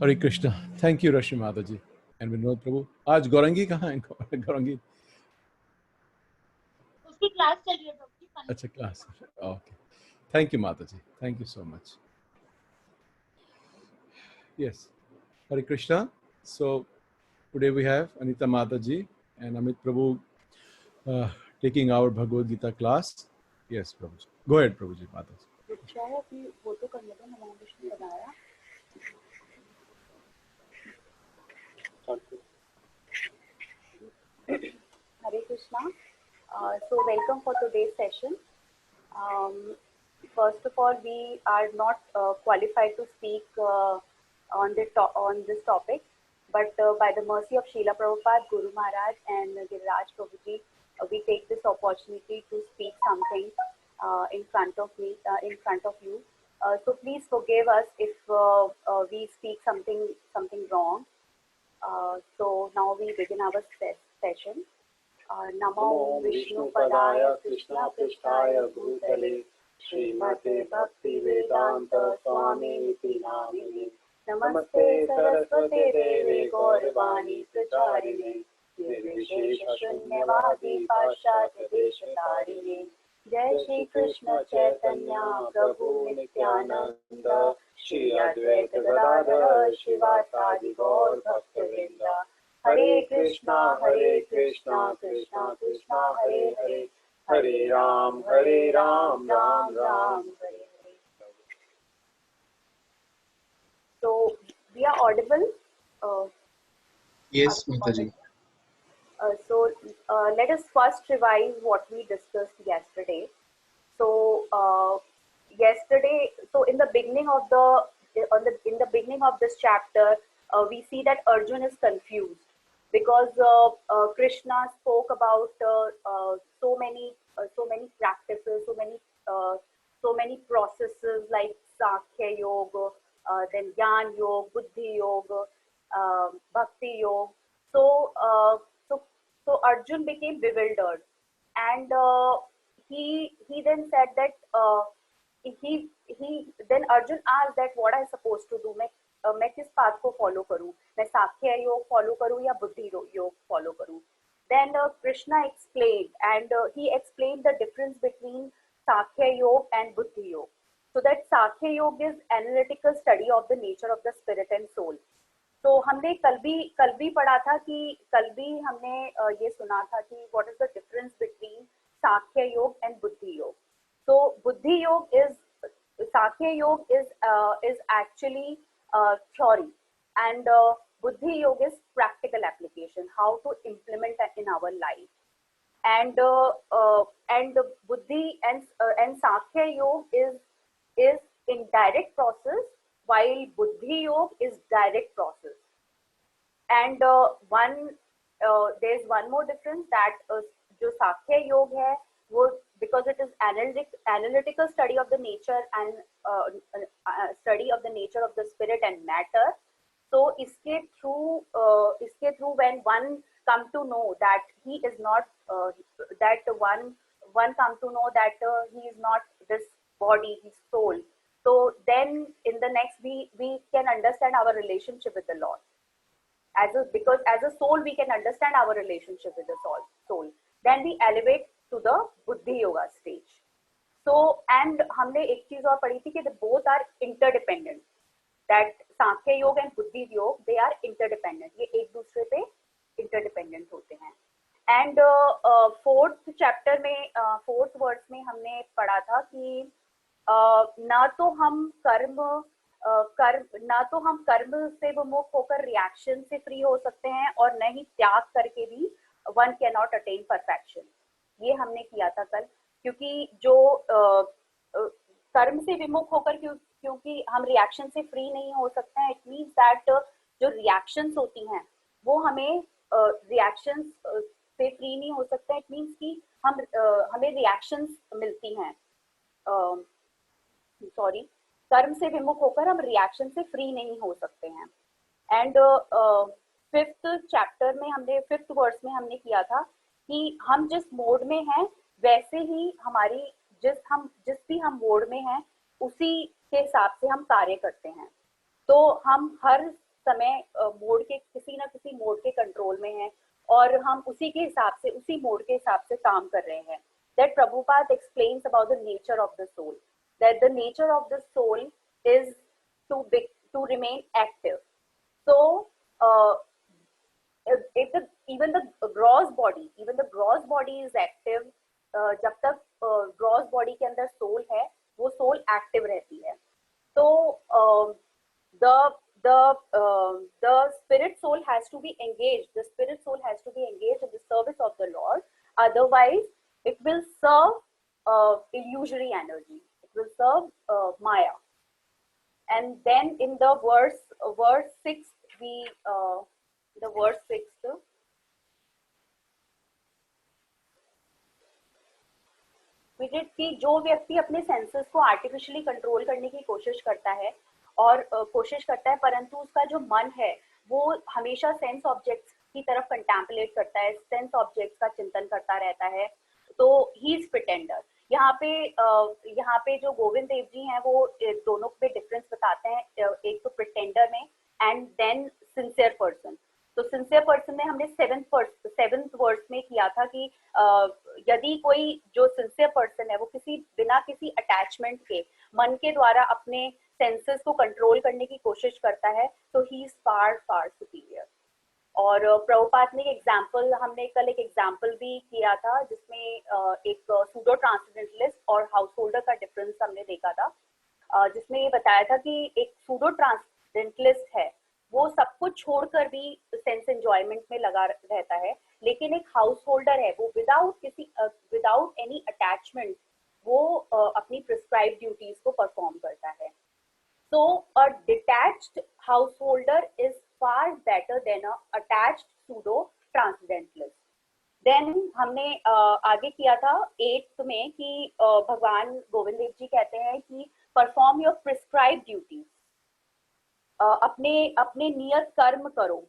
Hare Krishna. Thank you रश्मि माता ji and Vinod प्रभु। आज गौरंगी कहाँ है? गौरंगी उसकी क्लास चल रही है प्रभु। अच्छा, class. Okay, thank you Mata ji, thank you so much. Yes, Hare Krishna. So today we have Anita Mata ji and Amit Prabhu taking our Bhagavad Gita class. Yes, Prabhuji. Go ahead, Prabhuji, माता जी। वो तो करने दो, नमो Vishnu पदाय। Hare Krishna. So welcome for today's session. First of all, we are not qualified to speak on this topic, but by the mercy of Srila Prabhupada, Guru Maharaj, and Giriraj Prabhuji, we take this opportunity to speak something in front of you. So please forgive us if we speak something wrong. So now we begin our session. नमो विष्णुपदाय कृष्णपृष्ठाय भूतले श्रीमते भक्तिवेदांत स्वामिनिति नामिने नमस्ते सरस्वते देवे गौरवाणी प्रचारिणे निर्विशेष शून्यवादी पाश्चात्य देशतारिणे जय श्री कृष्ण चैतन्य प्रभु नित्यानंद श्री अद्वैत गदाधर श्रीवासादि गौर भक्तवृंद हरे कृष्णा कृष्णा कृष्णा हरे हरे हरे राम राम राम हरे हरे. So we are audible. Yes, Mataji. So let us first revise what we discussed yesterday. So yesterday, so in the beginning of this chapter, we see that Arjun is confused because Krishna spoke about so many practices, so many processes like Sankhya Yoga, then Jnana Yoga, Buddhi Yoga, Bhakti Yoga. So Arjun became bewildered, and he then said that he then Arjun asked that what I supposed to do. मैं किस path को follow करूं, मैं साख्य योग follow करूं या बुद्धि योग फॉलो करूं. Then Krishna explained, and he explained the difference between Sankhya Yoga and Buddhi Yoga. So that Sankhya Yoga is analytical study of the nature of the spirit and soul. तो हमने कल भी पढ़ा था कि कल भी हमने ये सुना था कि what is the difference between Sankhya Yoga and Buddhi Yoga. So Buddhi Yoga is Sankhya Yoga is actually theory, and Buddhi Yoga is practical application, how to implement that in our life. And Buddhi and Sankhya Yoga is indirect process, while Buddhi Yoga is direct process. And there's one more difference, that जो Sankhya Yoga है वो because it is analytical study of the nature and study of the nature of the spirit and matter. So इसके through when one come to know that he is not that one come to know that he is not this body, his soul. So then in the next we can understand our relationship with the Lord. Because as a soul we can understand our relationship with the soul. Then we elevate to the buddhi yoga stage. So and हमने एक चीज और पढ़ी थी कि both are interdependent, that सांख्य योग and बुद्धि योग they are interdependent, ये एक दूसरे पे interdependent होते हैं. And fourth chapter में fourth verse में हमने पढ़ा था कि ना तो हम कर्म से विमुख होकर रिएक्शन से फ्री हो सकते हैं और न ही त्याग करके भी one can not attain perfection. ये हमने किया था कल, क्योंकि जो कर्म से विमुख होकर क्योंकि हम रिएक्शन से फ्री नहीं हो सकते हैं. इट मीन्स दैट जो रिएक्शंस होती हैं वो हमें रिएक्शंस से फ्री नहीं हो सकते. इट मीन्स कि हमें रिएक्शंस मिलती हैं, सॉरी, कर्म से विमुख होकर हम रिएक्शन से फ्री नहीं हो सकते हैं. एंड फिफ्थ चैप्टर में हमने फिफ्थ वर्स में हमने किया था कि हम जिस मोड में हैं वैसे ही हमारी जिस भी हम मोड में हैं उसी के हिसाब से हम कार्य करते हैं. तो हम हर समय मोड के किसी ना किसी मोड के कंट्रोल में हैं और हम उसी के हिसाब से उसी मोड के हिसाब से काम कर रहे हैं. That Prabhupada explains about the nature of the soul, that the nature of the soul is to remain active. So even the gross body is active. जब तक gross body के अंदर soul है वो soul active रहती है. So the spirit soul has to be engaged. The spirit soul has to be engaged in the service of the Lord. Otherwise, it will serve illusory energy. Will serve Maya. And then in the verse 6 we did कि जो व्यक्ति अपने senses को artificially control करने की कोशिश करता है और कोशिश करता है परंतु उसका जो मन है वो हमेशा सेंस ऑब्जेक्ट्स की तरफ कंटेम्पलेट करता है, सेंस ऑब्जेक्ट्स का चिंतन करता रहता है, तो ही इज प्रिटेंडर. यहाँ पे जो गोविंद देव जी हैं वो दोनों पे डिफरेंस बताते हैं, एक तो प्रिटेंडर में एंड देन सिंसियर पर्सन. तो सिंसियर पर्सन में हमने सेवेंथ वर्स में किया था कि यदि कोई जो सिंसियर पर्सन है वो बिना किसी अटैचमेंट के मन के द्वारा अपने सेंसेस को कंट्रोल करने की कोशिश करता है तो he is far far superior. और प्रभुपाद ने हमने कल एक एग्जाम्पल भी किया था जिसमें एक सूडो ट्रांसडेंटलिस्ट और हाउस होल्डर का डिफरेंस हमने देखा था, जिसमें ये बताया था कि एक सूडो ट्रांसडेंटलिस्ट है वो सब कुछ छोड़कर भी सेंस एंजॉयमेंट में लगा रहता है, लेकिन एक हाउस होल्डर है वो विदाउट एनी अटैचमेंट वो अपनी प्रिस्क्राइब ड्यूटीज को परफॉर्म करता है. So a detached householder is far better than a attached pseudo transcendentalist. Then हमने आगे किया था 8th में कि भगवान गोविंद देव जी कहते हैं कि perform your prescribed duties. अपने नियत कर्म करो.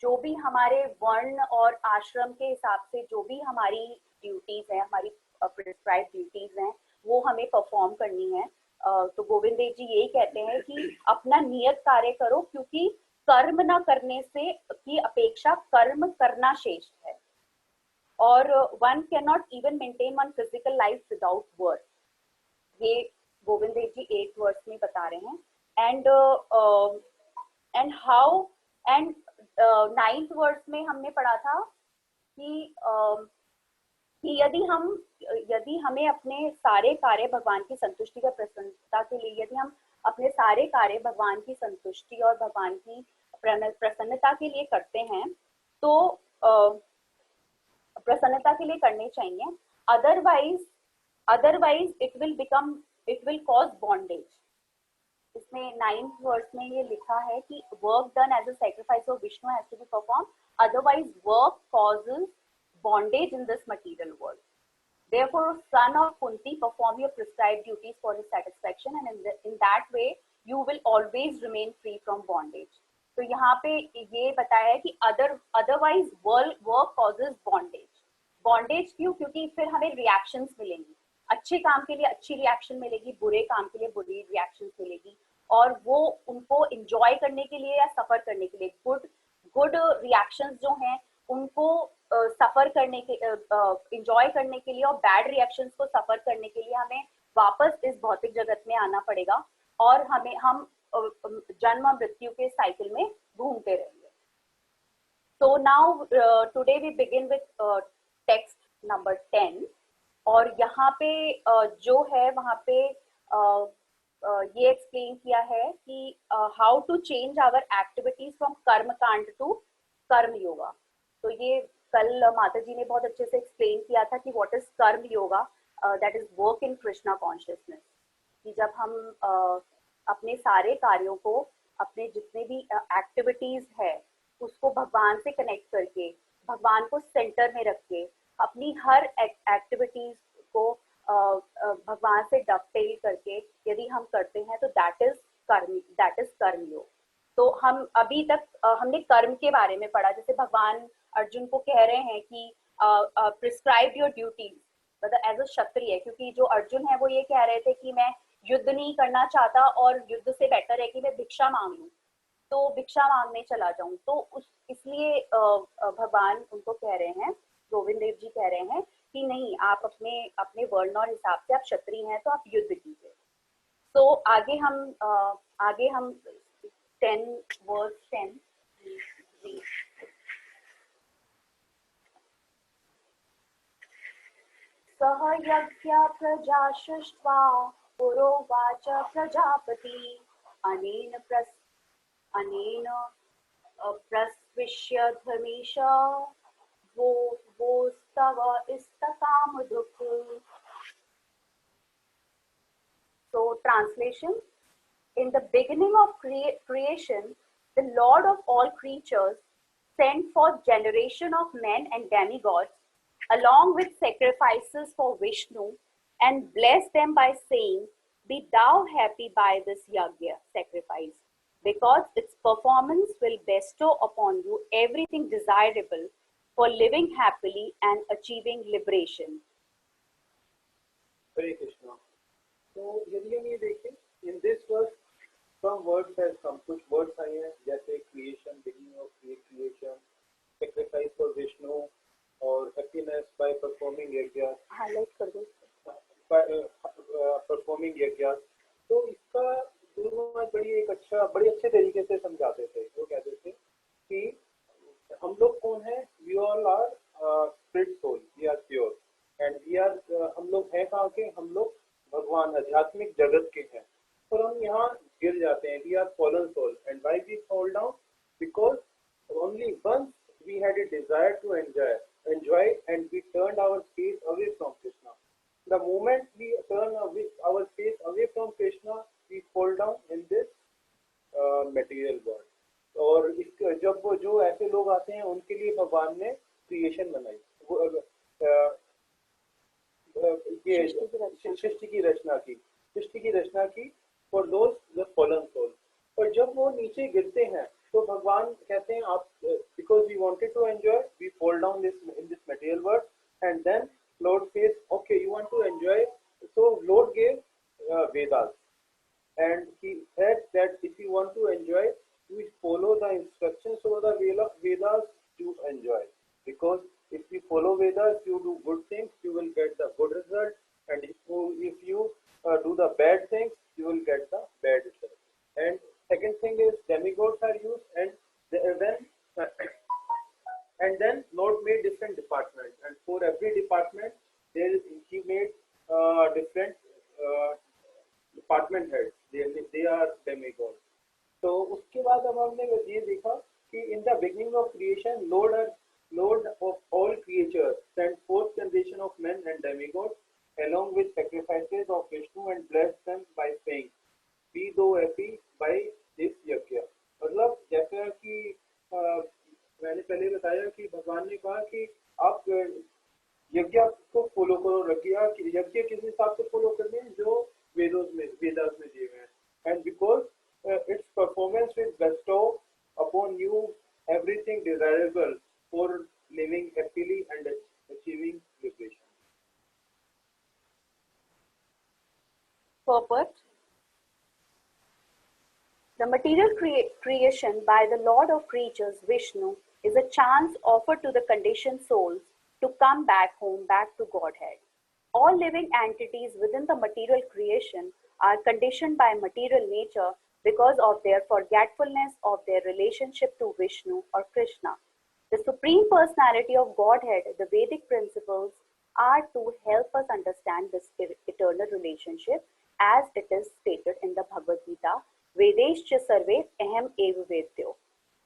जो भी हमारे वर्ण और आश्रम के हिसाब से जो भी हमारी ड्यूटीज हैं, हमारी प्रिस्क्राइब ड्यूटीज हैं वो हमें परफॉर्म करनी है. तो गोविंद देव जी यही कहते हैं कि अपना नियत कार्य करो क्योंकि कर्म न करने से की अपेक्षा कर्म करना श्रेष्ठ है. और one can not even maintain one physical life without work. ये गोविंद देव जी 8th वर्स में बता रहे हैं. And how and 9th verse में हमने पढ़ा था कि यदि हमें अपने सारे कार्य भगवान की संतुष्टि का प्रसन्नता के लिए यदि हम अपने सारे कार्य भगवान की संतुष्टि और भगवान की प्रसन्नता के लिए करते हैं तो प्रसन्नता के लिए करने चाहिए. Otherwise it will cause bondage. इसमें 9th वर्स में ये लिखा है कि work done as a sacrifice of Vishnu has to be perform, otherwise work causes bondage in this material world. Therefore, son of Kunti, perform your prescribed duties for his satisfaction, and in that way you will always remain free from bondage. तो यहाँ पे ये बताया है कि otherwise work causes bondage. Bondage क्यों? क्योंकि फिर हमें रिएक्शंस मिलेंगी, अच्छे काम के लिए अच्छी रिएक्शन मिलेगी, बुरे काम के लिए बुरी रिएक्शन मिलेगी, और वो उनको एंजॉय करने के लिए या सफर करने के लिए, गुड रिएक्शंस जो हैं उनको सफर करने के एंजॉय करने के लिए, और बैड रिएक्शंस को सफर करने के लिए हमें वापस इस भौतिक जगत में आना पड़ेगा, और हम जन्म मृत्यु के साइकिल में घूमते रहेंगे। So now today we begin with text number 10, और यहाँ पे जो है वहाँ पे ये एक्सप्लेन किया है कि how to change our activities from karma kanda to कर्म योगा। तो ये कल माता जी ने बहुत अच्छे से एक्सप्लेन किया था कि व्हाट इज कर्म yoga, that is work in Krishna consciousness. कि जब हम अपने सारे कार्यों को, अपने जितने भी एक्टिविटीज है उसको भगवान से कनेक्ट करके, भगवान को सेंटर में रख के, अपनी हर एक्टिविटीज को भगवान से डवटेल करके यदि हम करते हैं तो दैट इज कर्म योग। तो हम अभी तक हमने कर्म के बारे में पढ़ा, जैसे भगवान अर्जुन को कह रहे हैं कि प्रिस्क्राइब योर ड्यूटीज, मतलब एज अ क्षत्रिय, क्योंकि जो अर्जुन है वो ये कह रहे थे कि मैं युद्ध नहीं करना चाहता और युद्ध से बेटर है कि मैं भिक्षा मांग लूं, तो भिक्षा मांगने चला जाऊं। तो इसलिए भगवान उनको कह रहे हैं, गोविंद देव जी कह रहे हैं कि नहीं, आप अपने वर्ण और हिसाब से आप क्षत्रिय हैं तो आप युद्ध कीजिए। तो आगे हम 10 वर्स 10 सह यज्ञ प्रजा सृष्ट्वा पुरोवाच प्रजापति अनेन प्रस्विष्य धर्मीश वो स्तव इस्तकाम दुख। So translation: in the beginning of creation, the Lord of all creatures sent forth generation of men and demigods along with sacrifices for Vishnu, and blessed them by saying, "Be thou happy by this yajna sacrifice, because its performance will bestow upon you everything desirable for living happily and achieving liberation." Hare Krishna. तो यदि हम ये देखें, in this verse some words has come, कुछ words आए हैं जैसे creation, beginning of creation, sacrifice for Vishnu और happiness by performing yajna, highlight कर दो performing yajna। तो इसका गुरु महाराज बड़ी अच्छे तरीके से समझाते थे। वो कहते थे कि हम लोग कौन है, we all are spirit soul, we are pure and we are हम लोग हैं कहाँ के, हम लोग भगवान आध्यात्मिक जगत के हैं, और हम यहाँ गिर जाते हैं। We are fallen soul, and why we fall down? Because only once we had a desire to enjoy, and we turned our face away from Krishna. The moment we turn our face away from Krishna, we fall down in this material world. और इसके जब वो जो ऐसे लोग आते हैं उनके लिए भगवान ने क्रिएशन बनाई, ये सृष्टि की रचना की for those the fallen soul. और जब वो नीचे गिरते हैं तो भगवान कहते हैं आप, because we wanted to enjoy, we fall down in this material world, and then lord says, okay you want to enjoy, so lord gave Vedas, and he said that if you want to enjoy, you follow the instructions of the Vedas to enjoy, because if you follow Vedas, you do good things, you will get the good result, and if you do the bad things, you will get the bad result. And second thing is demigods are used, and then Lord made different departments, and for every department he made different department heads, they are demigods. तो उसके बाद अब हमने ये देखा कि in the beginning of creation, Lord of all creatures sent forth generation of men and demigods along with sacrifices of Vishnu and blessed them by saying, "Be thou happy by this yajna." मतलब जैसा कि मैंने पहले बताया कि भगवान ने कहा कि आप यज्ञ को फॉलो करो। यज्ञ किस हिसाब से फॉलो करने हैं, जो वेदास में दिए हुए हैं, and because its performance will bestow upon variable for living happily and achieving liberation. Purport. The material creation by the Lord of creatures, Vishnu, is a chance offered to the conditioned souls to come back home, back to Godhead. All living entities within the material creation are conditioned by material nature because of their forgetfulness of their relationship to Vishnu or Krishna. The Supreme Personality of Godhead, the Vedic principles, are to help us understand this eternal relationship as it is stated in the Bhagavad Gita, Vedescha सर्वे अहम एव वेद्यो.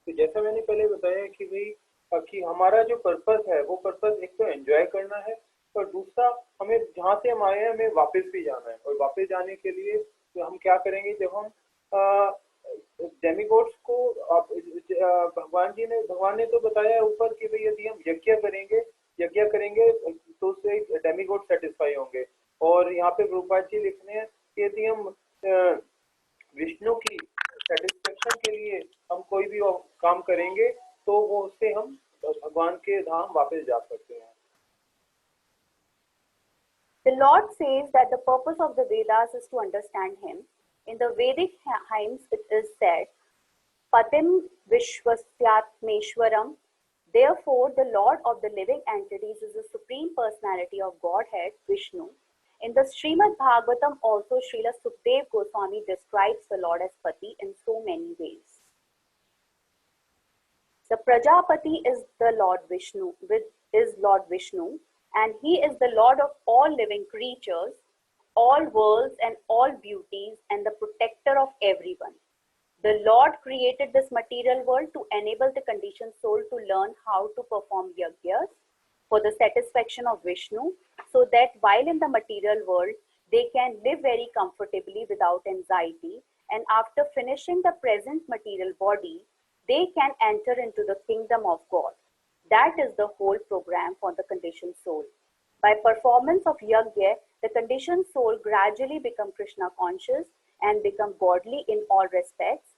तो जैसा मैंने पहले बताया कि भाई कि हमारा जो पर्पस है वो पर्पस एक तो एंजॉय करना है और दूसरा हमें जहाँ से हम आए हैं हमें वापस भी जाना है और वापस जाने के लिए तो हम क्या करेंगे जब हम डेमिगॉड्स को भगवान ने तो बताया ऊपर कि भाई यदि हम यज्ञ करेंगे तो उससे डेमिगॉड सेटिस्फाई होंगे और यहाँ पे प्रभुपाद जी लिखने हैं कि यदि हम विष्णु की सेटिस्फेक्शन के लिए हम कोई भी काम करेंगे तो वो उससे हम भगवान के धाम वापस जा सकते हैं. The Lord says that the purpose of the Vedas is to understand Him. In the Vedic hymns, it is said, Patim Vishwasyatmeshwaram. Therefore, the Lord of the living entities is the Supreme Personality of Godhead, Vishnu. In the Srimad Bhagavatam, also Srila Sukdev Goswami describes the Lord as Pati in so many ways. The Prajapati is the Lord Vishnu, and he is the Lord of all living creatures, all worlds and all beauties, and the protector of everyone. The Lord created this material world to enable the conditioned soul to learn how to perform yajnas for the satisfaction of Vishnu, so that while in the material world, they can live very comfortably without anxiety, and after finishing the present material body, they can enter into the kingdom of God. That is the whole program for the conditioned soul. By performance of yajna, the conditioned soul gradually become Krishna conscious and become godly in all respects.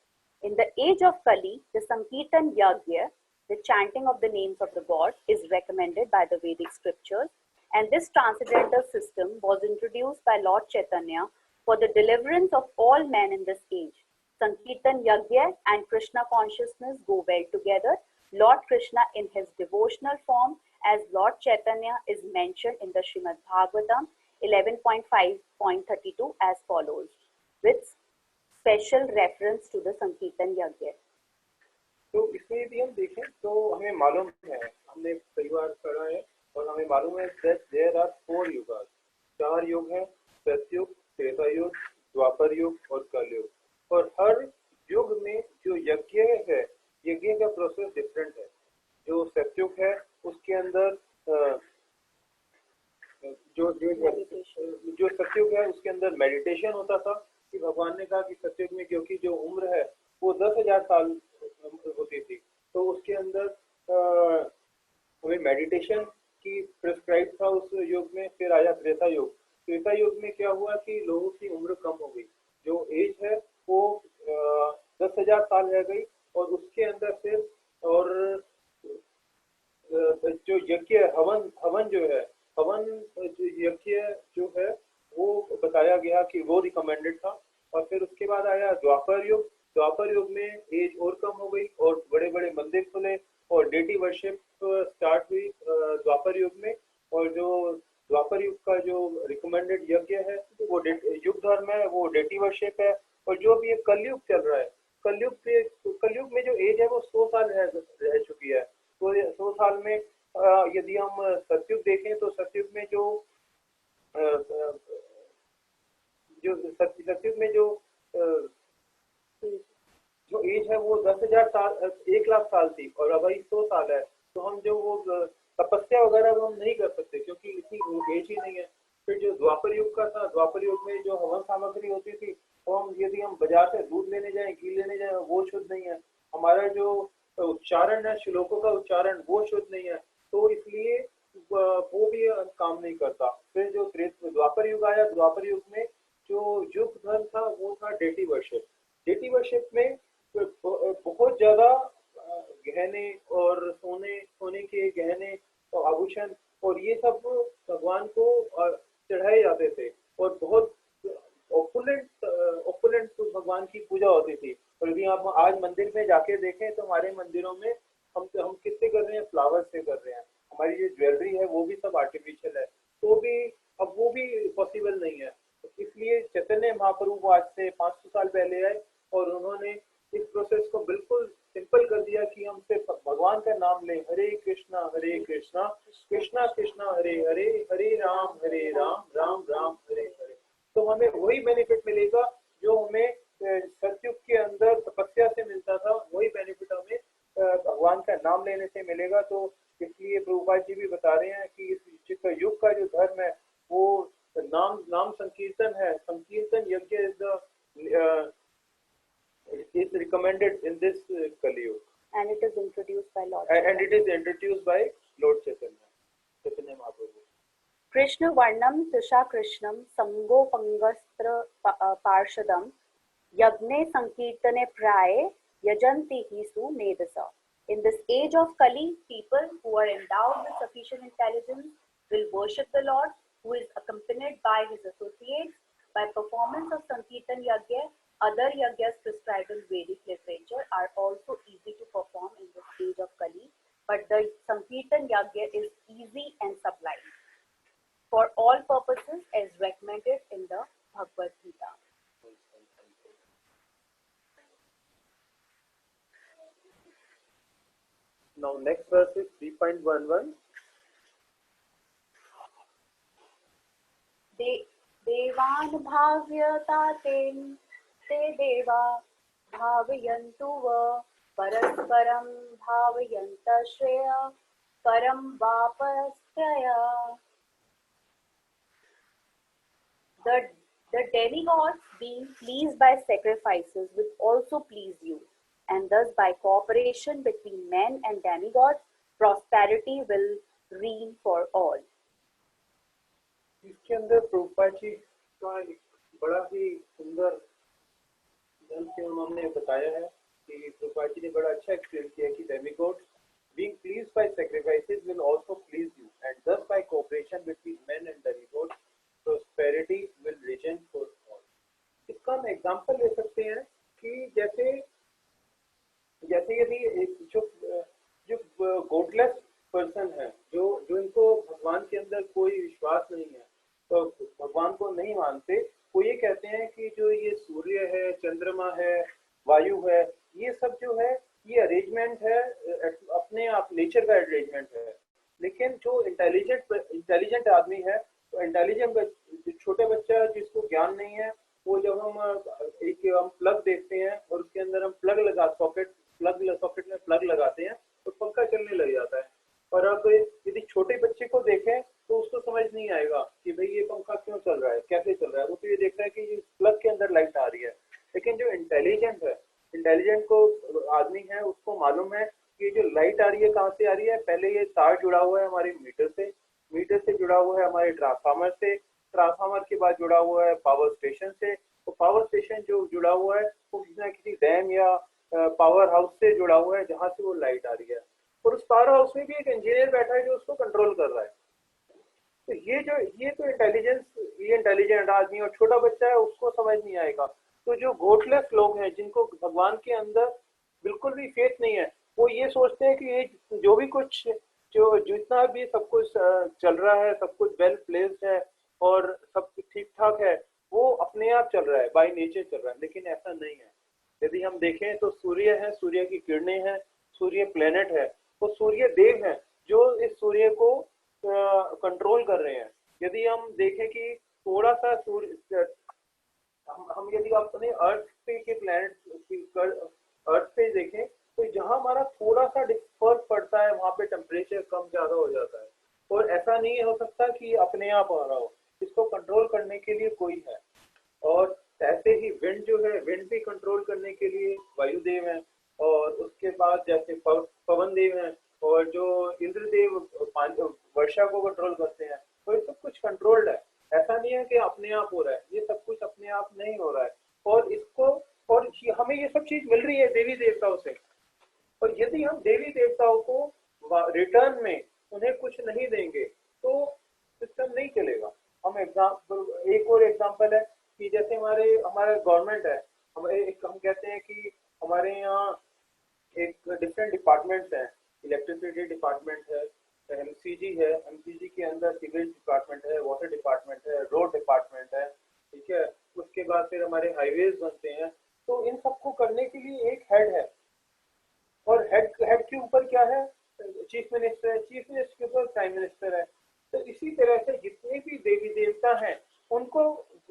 In the age of Kali, the Sankirtan Yajna, the chanting of the names of the God, is recommended by the Vedic scriptures, and this transcendental system was introduced by Lord Chaitanya for the deliverance of all men in this age. Sankirtan Yajna and Krishna consciousness go well together. Lord Krishna in his devotional form as Lord Chaitanya is mentioned in the Srimad Bhagavatam 11.5.32 as follows, with special reference to the Sankirtan Yajna. तो इसमें यदि हम देखें तो हमें मालूम है, हमने कई बार पढ़ा है और हमें मालूम है that there are 4 युगास, 4 युग हैं, सतयुग, त्रेता युग, द्वापर युग और कलयुग. और हर युग में जो यज्ञ है, यज्ञ का प्रोसेस डिफरेंट है. जो सतयुग है उसके अंदर जो सतयुग है उसके अंदर मेडिटेशन होता था कि भगवान ने कहा कि सतयुग में क्योंकि जो उम्र है वो 10,000 साल होती थी तो उसके अंदर हमें मेडिटेशन की प्रिस्क्राइब था उस युग में. फिर आया त्रेता युग. त्रेता युग में क्या हुआ कि लोगों की उम्र कम हो गई, जो एज है वो 10,000 साल रह गई और उसके अंदर फिर और जो यज्ञ हवन जो है, हवन यज्ञ जो है वो बताया गया कि वो रिकमेंडेड था. और फिर उसके बाद आया द्वापर युग. द्वापर युग में एज और कम हो गई और बड़े बड़े मंदिर खुले और डेटी वर्शिप स्टार्ट हुई द्वापर युग में. और जो द्वापर युग का जो रिकमेंडेड यज्ञ है वो युग धर्म है, वो डेटी वर्शिप है. और जो भी ये कलयुग चल रहा है, कलयुग में जो एज है वो 100 साल रह चुकी है. तो 100 साल में यदि हम सतयुग देखें तो सतयुग में सतयुग में जो एज है वो 10,000 साल 1,00,000 साल थी और अब 100 साल है. तो हम जो वो तपस्या वगैरह अब हम नहीं कर सकते क्योंकि इतनी एज ही नहीं है. फिर जो द्वापर युग का था, द्वापर युग में जो हवन सामग्री होती थी तो यदि हम बाजार से दूध लेने जाएं, घी लेने जाएं, वो शुद्ध नहीं है. हमारा जो उच्चारण है, श्लोकों का उच्चारण वो शुद्ध नहीं है, तो इसलिए वो भी काम नहीं करता. फिर जो द्वापर युग आया, द्वापर युग में जो युग धर्म था वो था डेटी वर्शिप. डेटी वर्शिप में बहुत ज्यादा गहने और सोने के गहने और आभूषण और ये सब भगवान को चढ़ाए जाते थे और बहुत ओपुलेंट भगवान की पूजा होती थी। और यदि आप आज मंदिर में जाके देखें तो हमारे मंदिरों में हम किससे कर रहे हैं, फ्लावर से कर रहे हैं। हमारी जो ज्वेलरी है वो भी सब आर्टिफिशियल है, तो भी अब वो भी पॉसिबल नहीं है। इसलिए चैतन्य महाप्रभु आज से 500 साल पहले आए और उन्होंने इस प्रोसेस को बिल्कुल सिंपल कर दिया कि हम सिर्फ भगवान का नाम लें, हरे कृष्णा कृष्णा कृष्णा हरे हरे, हरे राम राम राम हरे हरे। तो हमें वही बेनिफिट मिलेगा जो हमें सतयुग के अंदर तपस्या से मिलता था, वही बेनिफिट हमें भगवान का नाम लेने से मिलेगा। तो इसलिए प्रभुपाद जी भी बता रहे हैं कि इस युग का जो धर्म है वो नाम संकीर्तन है। संकीर्तन यज्ञ is recommended in this Kali Yuga. And it is introduced by Lord. And it is introduced by Lord Chaitanya Mahaprabhu. Krishna Varnam Tusha Krishnam Sango Pangastra Parshadam Yagne Sankirtane Praye Yajanti Hisu Medasa. In this age of Kali, people who are endowed with sufficient intelligence will worship the Lord, who is accompanied by his associates. By performance of Sankirtan Yagya, other yagyas prescribed in Vedic literature are also easy to perform in this age of Kali, but the Sankirtan Yagya is easy and sublime for all purposes as recommended in the Bhagavad Gita. Now next verse is 3.11. Devan bhavyataten te deva bhavayantu va parasparam bhavayanta shreya param vapastraya. The demigods, being pleased by sacrifices, will also please you, and thus by cooperation between men and demigods, prosperity will reign for all. इसके अंदर प्रभुपाद जी का एक बड़ा ही सुंदर ढंग से उन्होंने बताया है कि प्रभुपाद जी ने बड़ा अच्छा एक्सप्लेन किया कि demigods being pleased by sacrifices will also please you, and thus by cooperation between men and demigods, prosperity will reign for all. इसका हम एग्जांपल ले सकते हैं कि जैसे यदि जो गॉडलेस पर्सन है, जो इनको भगवान के अंदर कोई विश्वास नहीं है, तो भगवान को नहीं मानते, वो ये कहते हैं कि जो ये सूर्य है, चंद्रमा है, वायु है, ये सब जो है ये अरेंजमेंट है, अपने आप नेचर का अरेंजमेंट है। लेकिन जो इंटेलिजेंट आदमी है, तो इंटेलिजेंट छोटे बच्चा जिसको ज्ञान नहीं है, वो जब हम प्लग देखते हैं और उसके अंदर हम सॉकेट में प्लग लगाते हैं तो पंखा चलने लग जाता है। और अब यदि छोटे बच्चे को देखें तो उसको समझ नहीं आएगा कि भाई ये पंखा क्यों चल रहा है, कैसे चल रहा है। वो तो ये देख रहा है कि प्लग के अंदर लाइट आ रही है। लेकिन जो इंटेलिजेंट को आदमी है, उसको मालूम है कि जो लाइट आ रही है कहाँ से आ रही है। पहले ये तार जुड़ा हुआ है हमारे मीटर से जुड़ा हुआ है हमारे ट्रांसफार्मर के बाद जुड़ा हुआ है पावर स्टेशन से। तो पावर स्टेशन जो जुड़ा हुआ है वो किसी न किसी डैम या पावर हाउस से जुड़ा हुआ है जहाँ से वो लाइट आ रही है। और उस पावर हाउस में भी एक इंजीनियर बैठा है जो उसको कंट्रोल कर रहा है। तो ये तो इंटेलिजेंट आदमी और छोटा बच्चा है, उसको समझ नहीं आएगा। तो जो गॉडलेस लोग हैं, जिनको भगवान के अंदर बिल्कुल भी फेथ नहीं है, वो ये सोचते हैं कि ये जो भी कुछ जो जितना भी सब कुछ चल रहा है, सब कुछ वेल प्लेस्ड है और सब कुछ ठीक ठाक है, वो अपने आप चल रहा है, बाय नेचर चल रहा है। लेकिन ऐसा नहीं है। यदि हम देखें तो सूर्य है, सूर्य की किरणें हैं, सूर्य प्लेनेट है, तो सूर्य देव है जो इस सूर्य को कंट्रोल कर रहे हैं। यदि हम देखें कि थोड़ा सा सूर्य हम यदि अपने अर्थ पे के प्लेनेट अर्थ पे देखें तो जहां हमारा थोड़ा सा फर्क पड़ता है वहां पे टेम्परेचर कम ज्यादा हो जाता है। और ऐसा नहीं हो सकता कि अपने आप आ रहा हो, इसको कंट्रोल करने के लिए कोई है। और ऐसे ही विंड जो है, विंड भी कंट्रोल करने के लिए वायुदेव है। और उसके बाद जैसे पवन देव है, और जो इंद्रदेव वर्षा को कंट्रोल करते हैं। तो ये सब कुछ कंट्रोल्ड है। ऐसा नहीं है कि अपने आप हो रहा है, ये सब कुछ अपने आप नहीं हो रहा है। और हमें ये सब चीज मिल रही है देवी देवताओं से। और यदि हम देवी नहीं देंगे तो सिस्टम नहीं चलेगा। हम एग्जाम्पल, एक और एग्जाम्पल है कि जैसे हमारा गवर्नमेंट है, हम कहते हैं कि हमारे यहाँ एक डिफरेंट डिपार्टमेंट्स हैं, इलेक्ट्रिसिटी डिपार्टमेंट है, एमसीजी है, एमसीजी के अंदर सिविल डिपार्टमेंट है, वाटर डिपार्टमेंट है, रोड डिपार्टमेंट है, ठीक है। उसके बाद फिर हमारे हाईवेज बनते हैं। तो इन सबको करने के लिए एक हेड है, और हेड के ऊपर क्या है, चीफ मिनिस्टर है, चीफ मिनिस्टर के ऊपर प्राइम मिनिस्टर है। तो इसी तरह से जितने भी देवी देवता हैं उनको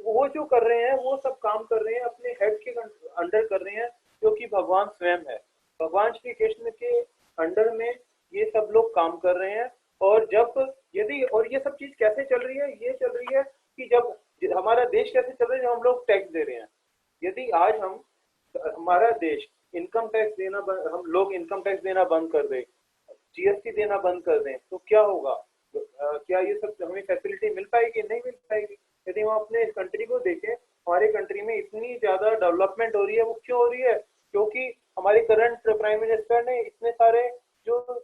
वो जो कर रहे हैं वो सब काम कर रहे हैं अपने हेड के अंडर कर रहे हैं, जो कि भगवान स्वयं है। भगवान श्री कृष्ण के अंडर में ये सब लोग काम कर रहे हैं। और ये सब चीज कैसे चल रही है, ये चल रही है कि जब हमारा देश कैसे चल रहा है, जब हम लोग टैक्स दे रहे हैं। यदि आज हमारा देश इनकम टैक्स देना हम लोग इनकम टैक्स देना बंद कर दें, जीएसटी देना बंद कर दें, तो क्या होगा? क्या ये सब हमें फैसिलिटी मिल पाएगी? नहीं मिल पाएगी। यदि हम अपने कंट्री को देखें, हमारे कंट्री में इतनी ज्यादा डेवलपमेंट हो रही है, वो क्यों हो रही है? क्योंकि हमारे करंट प्राइम मिनिस्टर ने इतने सारे जो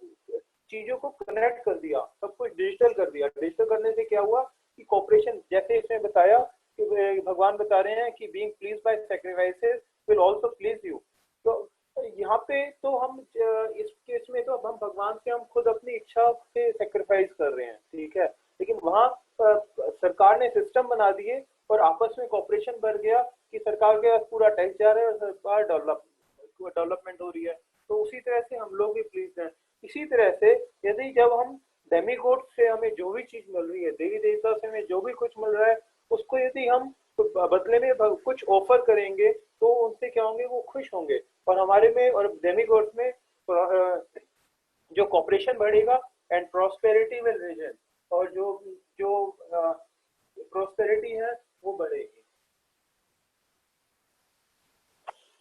चीजों को कनेक्ट कर दिया, सब कुछ डिजिटल कर दिया। डिजिटल करने से क्या हुआ कि कॉपरेशन, जैसे इसमें बताया कि भगवान बता रहे हैं कि being pleased by sacrifices will also please you. तो यहाँ पे तो हम इस केस में तो अब हम भगवान से हम खुद अपनी इच्छा से सेक्रीफाइस कर रहे हैं, ठीक है। लेकिन वहाँ सरकार ने सिस्टम बना दिए और आपस में कॉपरेशन बढ़ गया कि सरकार के पास पूरा टैक्स जा रहा है और सरकार डेवलपमेंट हो रही है। तो उसी तरह से हम लोग भी प्लीज हैं। इसी तरह से यदि जब हम डेमीगॉड से हमें जो भी चीज मिल रही है, देवी देवता से हमें जो भी कुछ मिल रहा है, उसको यदि हम बदले में कुछ ऑफर करेंगे तो उनसे क्या होंगे, वो खुश होंगे। और हमारे में और डेमीगॉड्स में जो कॉपरेशन बढ़ेगा एंड प्रॉस्पेरिटी विल रीजन, और जो जो प्रॉस्पेरिटी है वो बढ़ेगी।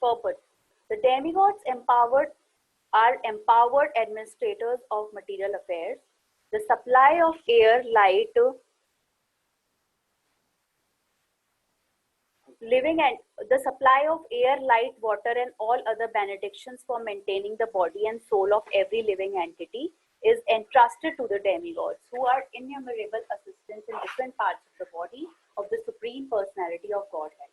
Purpose. The demigods are empowered administrators of material affairs. The supply of air, light, the supply of air, light, water, and all other benedictions for maintaining the body and soul of every living entity is entrusted to the demigods, who are innumerable assistants in different parts of the body of the Supreme Personality of Godhead.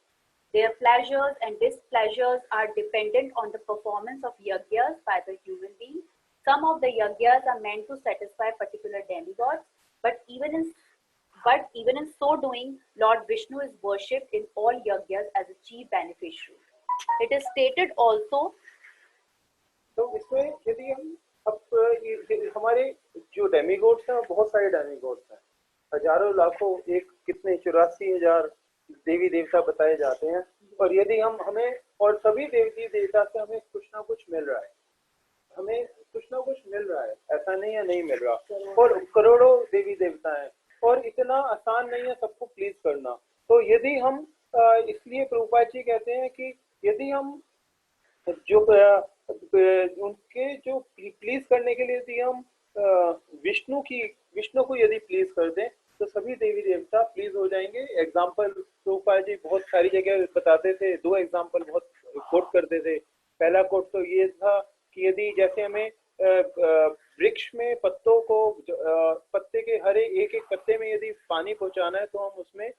Their pleasures and displeasures are dependent on the performance of yajnas by the human being. Some of the yajnas are meant to satisfy particular demigods, but even in so doing, Lord Vishnu is worshipped in all yajnas as a chief beneficiary. It is stated also. तो इसमें यदि हम अब हमारे जो demigods हैं, बहुत सारे डेमीगॉड्स हैं, हजारों लाखों, एक कितने 84,000 देवी देवता बताए जाते हैं। और यदि हमें और सभी देवी देवता से हमें कुछ ना कुछ मिल रहा है, हमें कुछ ना कुछ मिल रहा है, ऐसा नहीं है नहीं मिल रहा। और करोड़ों देवी देवता हैं और इतना आसान नहीं है सबको प्लीज करना। तो यदि हम इसलिए प्रभुपाद जी कहते हैं कि यदि हम जो उनके जो प्लीज करने के लिए यदि हम विष्णु को यदि प्लीज कर दें तो सभी देवी देवता प्लीज हो जाएंगे। एग्जाम्पल प्रभुपाद जी बहुत सारी जगह बताते थे, 2 एग्जाम्पल बहुत कोट करते थे। पहला कोट तो ये था कि यदि जैसे हमें वृक्ष में पत्ते के हर एक पत्ते में यदि पानी पहुंचाना है तो हम उसमें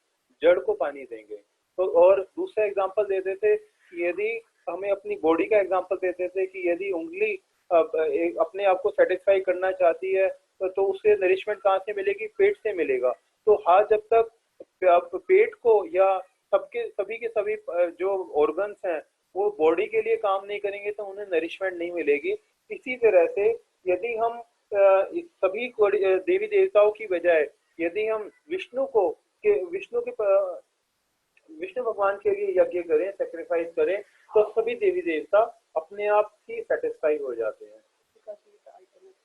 जड़ को पानी देंगे। तो और दूसरा एग्जाम्पल देते थे कि यदि हमें अपनी बॉडी का एग्जाम्पल देते थे कि यदि उंगली अपने आप को सेटिस्फाई करना चाहती है तो उससे नरिशमेंट कहाँ से मिलेगी? पेट से मिलेगा। तो हाथ जब तक पेट को या सभी के सभी जो ऑर्गन्स हैं वो बॉडी के लिए काम नहीं करेंगे तो उन्हें नरिशमेंट नहीं मिलेगी। इसी तरह से यदि हम सभी देवी देवताओं की बजाय यदि हम विष्णु भगवान के लिए यज्ञ करें, सेक्रीफाइस करें, तो सभी देवी देवता अपने आप ही सेटिस्फाई हो जाते हैं,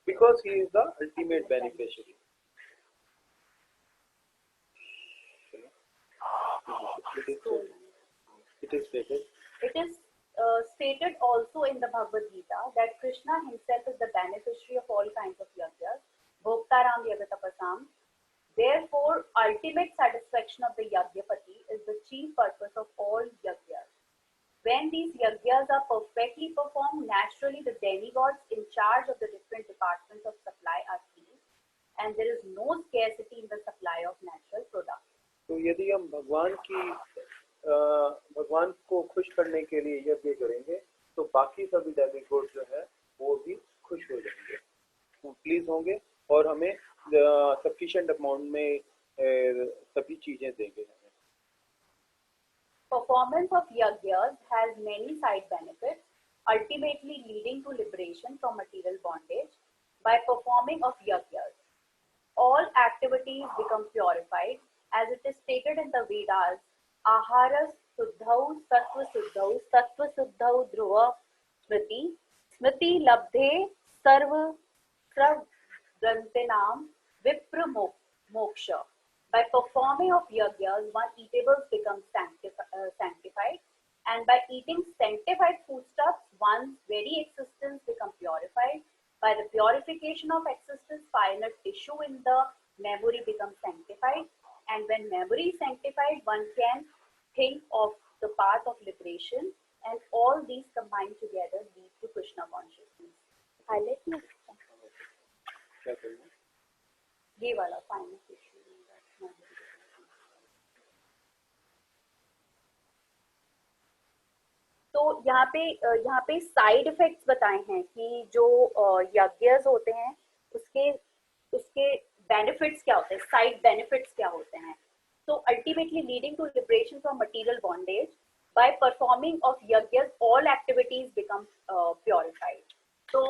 because he is the ultimate beneficiary. It is stated also in the Bhagavad Gita that Krishna himself is the beneficiary of all kinds of yajnas, Bhoktaram Yagatapasam. Therefore, ultimate satisfaction of the Yajnapati is the chief purpose of all yajnas. When these yajnas are perfectly performed, naturally the demigods in charge of the different departments of supply are pleased. and there is no scarcity in the supply of natural products. तो यदि हम भगवान को खुश करने के लिए यज्ञ करेंगे तो बाकी सभी डेमिगॉड जो है वो भी खुश हो जाएंगे, प्लीज होंगे और हमें सफिशिएंट अमाउंट में सभी चीजें देंगे हमें। Performance of yajnas has many side benefits, ultimately leading to liberation from material bondage. By performing of yajnas, all activities become purified, as it is stated in the Vedas. Aharas suddhau sattva suddhau dhruva smriti labdhe sarva grantinam vipra moksha. By performing of yajnas, one eatables become sanctified, and by eating sanctified foodstuffs, one's very existence becomes purified. By the purification of existence, final tissue in the memory becomes sanctified, and when memory is sanctified, one can think of the path of liberation, and all these combined together lead to Krishna consciousness. Highlight me. क्या करेंगे? ये वाला final tissue. तो यहाँ पे side effects बताए हैं कि जो यज्ञस होते हैं उसके बेनिफिट्स क्या होते हैं, साइड बेनिफिट्स क्या होते हैं. तो ultimately leading to liberation from material bondage. By performing of yajnas all activities become purified. तो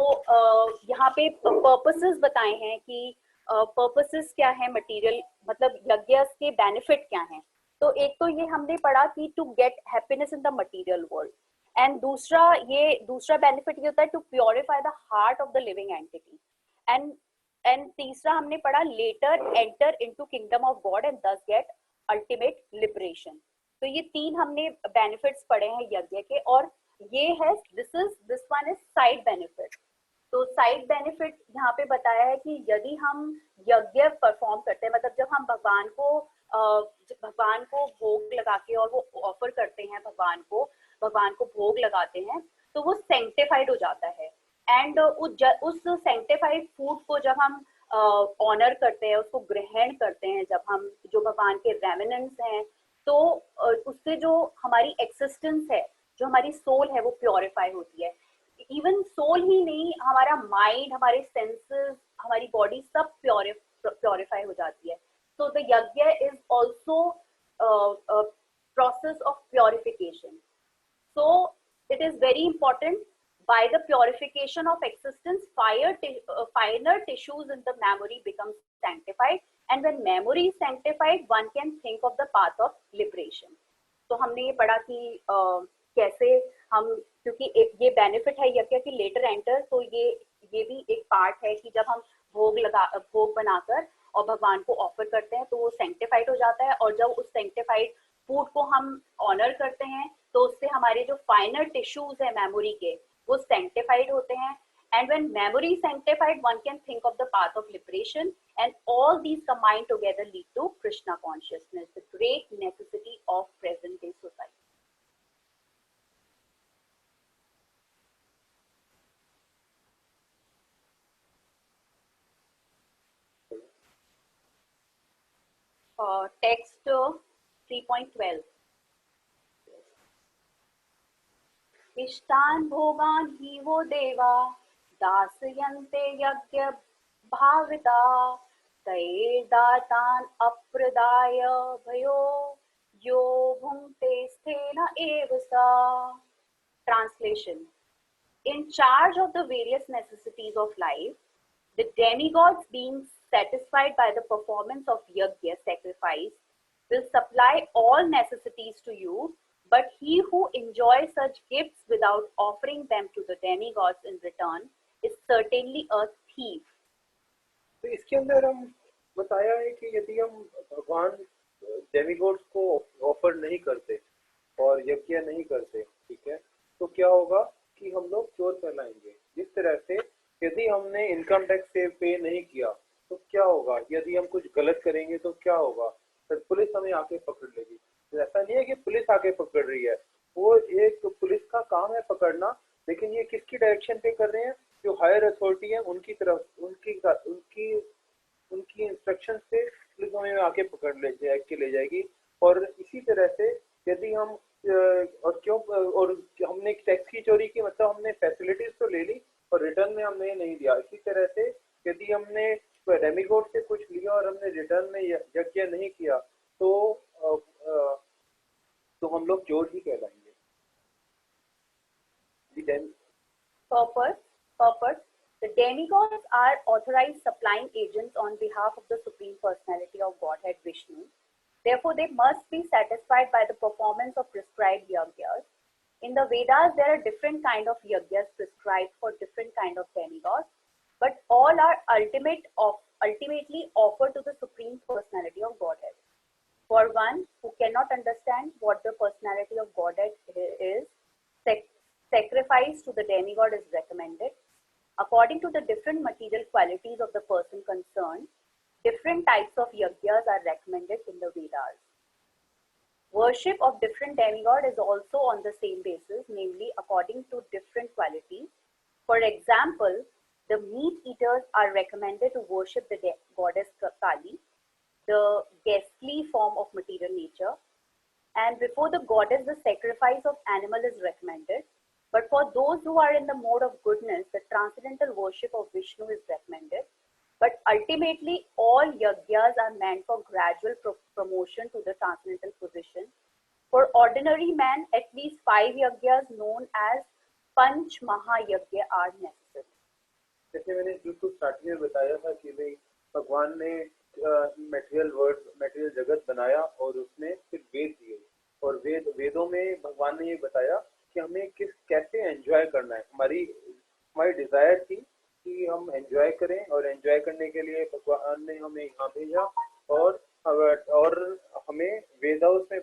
यहाँ पे पर्पसेस बताए हैं कि पर्पसेस क्या है मटेरियल, मतलब यज्ञस के बेनिफिट क्या हैं. तो एक तो ये हमने पढ़ा कि to get happiness in the material world, and दूसरा बेनिफिट ये होता है to purify the heart of the living entity, and तीसरा हमने पढ़ा later enter into kingdom of God and thus get ultimate liberation. तो ये तीन हमने बेनिफिट्स पढ़े हैं यज्ञ के, और ये है this one is side benefit. तो साइड बेनिफिट यहाँ पे बताया है कि यदि हम यज्ञ परफॉर्म करते हैं, मतलब जब हम भगवान को भोग लगा के और वो ऑफर करते हैं भगवान को भोग लगाते हैं, तो वो सेंक्टिफाइड हो जाता है. एंड उस सेंक्टिफाइड फूड को जब हम ऑनर करते हैं, उसको ग्रहण करते हैं, जब हम जो भगवान के रेमिनेंट्स हैं, तो उससे जो हमारी एक्सिस्टेंस है, जो हमारी सोल है, वो प्योरिफाई होती है. इवन सोल ही नहीं, हमारा माइंड, हमारे सेंसेस, हमारी बॉडी सब प्योरिफाई हो जाती है. So the yajna is also a process of purification. So it is very important. By the purification of existence, finer tissues in the memory become sanctified, and when memory is sanctified, one can think of the path of liberation. तो हमने ये पढ़ा कि कैसे हम, क्योंकि ये benefit है यज्ञ की लेटर एंटर, तो ये भी एक पार्ट है कि जब हम भोग बनाकर और भगवान को ऑफर करते हैं तो वो सेंक्टिफाइड हो जाता है, और जब उस सेंक्टिफाइड फूड को हम ऑनर करते हैं तो उससे हमारे जो फाइनल टिश्यूज है मेमोरी के, वो सेंक्टिफाइड होते हैं. And when memory sanctified, one can think of the path of liberation, and all these combined together lead to Krishna consciousness, the great necessity of present day society. Text 3.12. इष्टान भोगान ही वो देवा दासयन्ते यज्ञ भाविता तये दातान अप्रदाय भयो यो भुंक्ते स्थेन एव सा. Translation. In charge of the various necessities of life, the demigods being satisfied by the performance of yajna, sacrifice, will supply all necessities to you, but he who enjoys such gifts without offering them to the demigods in return is certainly a thief. तो इसके अंदर हम बताया है कि यदि हम भगवान डेमिगॉड्स को ऑफर नहीं करते और यज्ञ नहीं करते, ठीक है, तो क्या होगा कि हम लोग चोर फैलाएंगे. जिस तरह से यदि हमने इनकम टैक्स से पे नहीं किया तो क्या होगा, यदि हम कुछ गलत करेंगे तो क्या होगा, तो पुलिस हमें आके पकड़ लेगी. तो ऐसा नहीं है कि पुलिस आके पकड़ रही है, वो एक पुलिस का काम है पकड़ना, लेकिन ये किसकी डायरेक्शन पे कर रहे हैं, जो हायर अथॉरिटी है उनकी तरफ, उनकी उनकी इंस्ट्रक्शन से पुलिस हमें आके पकड़ ले जाएगी। और इसी तरह से यदि हम और क्यों और हमने टैक्स की चोरी की, मतलब हमने फैसिलिटीज तो ले ली और रिटर्न में हमने नहीं दिया। इसी तरह से यदि हमने डेमिगॉड से कुछ लिया और हमने रिटर्न में यज्ञ नहीं किया तो हम लोग चोर ही कहलाएंगे। Purpose. Purpose. The demigods are authorized supplying agents on behalf of the Supreme Personality of Godhead Vishnu. Therefore, they must be satisfied by the performance of prescribed yajnas. In the Vedas, there are different kind of yajnas prescribed for different kind of demigods, but all are ultimately offered to the Supreme Personality of Godhead. For one who cannot understand what the personality of Godhead is, sacrifice to the demigod is recommended. According to the different material qualities of the person concerned, different types of yajnas are recommended in the Vedas. Worship of different demigod is also on the same basis, namely according to different qualities. For example, the meat eaters are recommended to worship the goddess Kali, the ghastly form of material nature, and before the goddess the sacrifice of animal is recommended. But for those who are in the mode of goodness, the transcendental worship of Vishnu is recommended. But ultimately, all yajnas are meant for gradual promotion to the transcendental position. For ordinary man, at least 5 yajnas known as Panch Mahayajna are necessary. जैसे मैंने बिल्कुल starting में बताया था कि भाई भगवान ने मटेरियल जगत बनाया और उसने फिर वेद दिए, और वेदों में भगवान ने ये बताया कि हमें कैसे एंजॉय करना है। हमारी डिजायर थी कि हम एंजॉय करें, और एंजॉय करने के लिए भगवान ने हमें यहाँ भेजा, और हमें वेदा से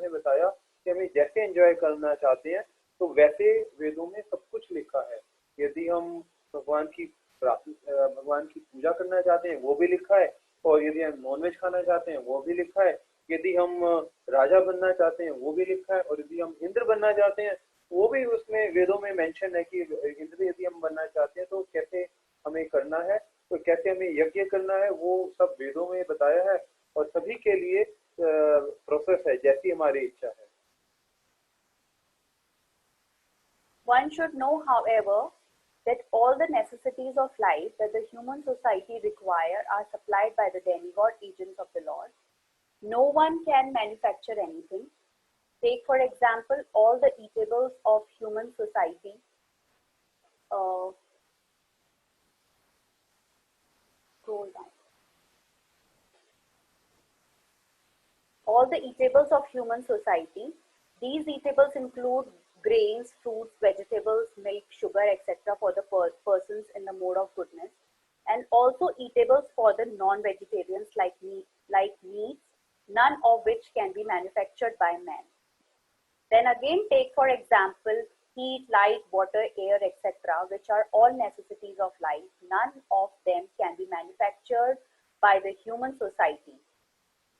बताया कि हमें जैसे एंजॉय करना चाहते हैं तो वैसे वेदों में सब कुछ लिखा है। यदि हम भगवान की पूजा करना चाहते हैं वो भी लिखा है, और यदि हम नॉनवेज खाना चाहते हैं वो भी लिखा है, यदि हम राजा बनना चाहते हैं वो भी लिखा है, और यदि हम इंद्र बनना चाहते हैं वो भी उसमें वेदों में मेंशन है कि इंद्र यदि हम बनना चाहते हैं तो कैसे हमें करना है, तो कैसे हमें यज्ञ करना है, वो सब वेदों में बताया है। और सभी के लिए प्रोसेस है जैसी हमारी इच्छा है। One should know, however, that all the necessities of life that the human society require are supplied by the demigod agents of the Lord. No one can manufacture anything. Take, for example, all the eatables of human society. Scroll down. All the eatables of human society. These eatables include grains, fruits, vegetables, milk, sugar, etc. for the persons in the mode of goodness, and also eatables for the non-vegetarians like meats, none of which can be manufactured by man. Then again, take for example heat, light, water, air, etc., which are all necessities of life. None of them can be manufactured by the human society.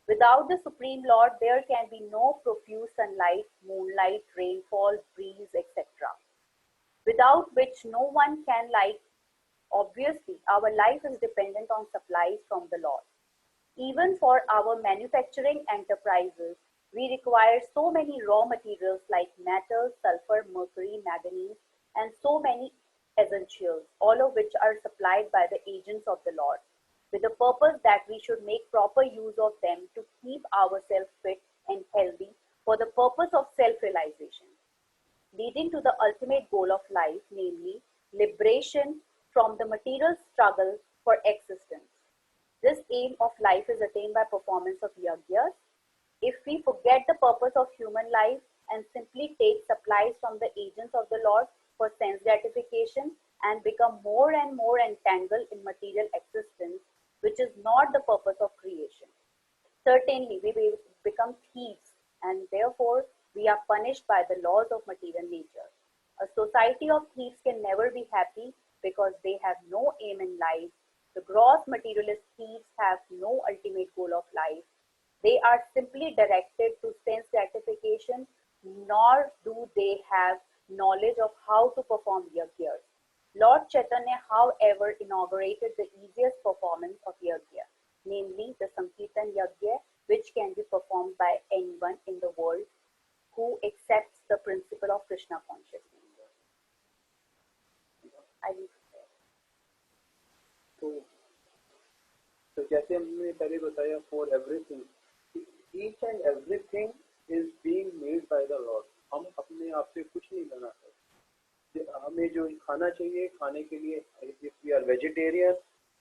Without the Supreme Lord, there can be no profuse sunlight, moonlight, rainfall, breeze, etc. Without which no one can like. Obviously, our life is dependent on supplies from the Lord. Even for our manufacturing enterprises, we require so many raw materials like metals, sulfur, mercury, manganese, and so many essentials, all of which are supplied by the agents of the Lord, with the purpose that we should make proper use of them to keep ourselves fit and healthy for the purpose of self-realization, leading to the ultimate goal of life, namely liberation from the material struggle for existence. This aim of life is attained by performance of yajnas. If we forget the purpose of human life and simply take supplies from the agents of the Lord for sense gratification and become more and more entangled in material existence, which is not the purpose of creation, certainly we will become thieves, and therefore we are punished by the laws of material nature. A society of thieves can never be happy because they have no aim in life. The gross materialist thieves have no ultimate goal of life. They are simply directed to sense gratification, nor do they have knowledge of how to perform yajnas. Lord Chaitanya, however, inaugurated the easiest performance of yajna, namely the Sankirtan yajna, which can be performed by anyone in the world who accepts the principle of Krishna consciousness. I will say. तो जैसे हमने पहले बताया, for everything, each and everything is being made by the Lord. हम अपने आप से कुछ नहीं बना सकते। हमें जो खाना चाहिए, खाने के लिए, इफ वी आर वेजिटेरियन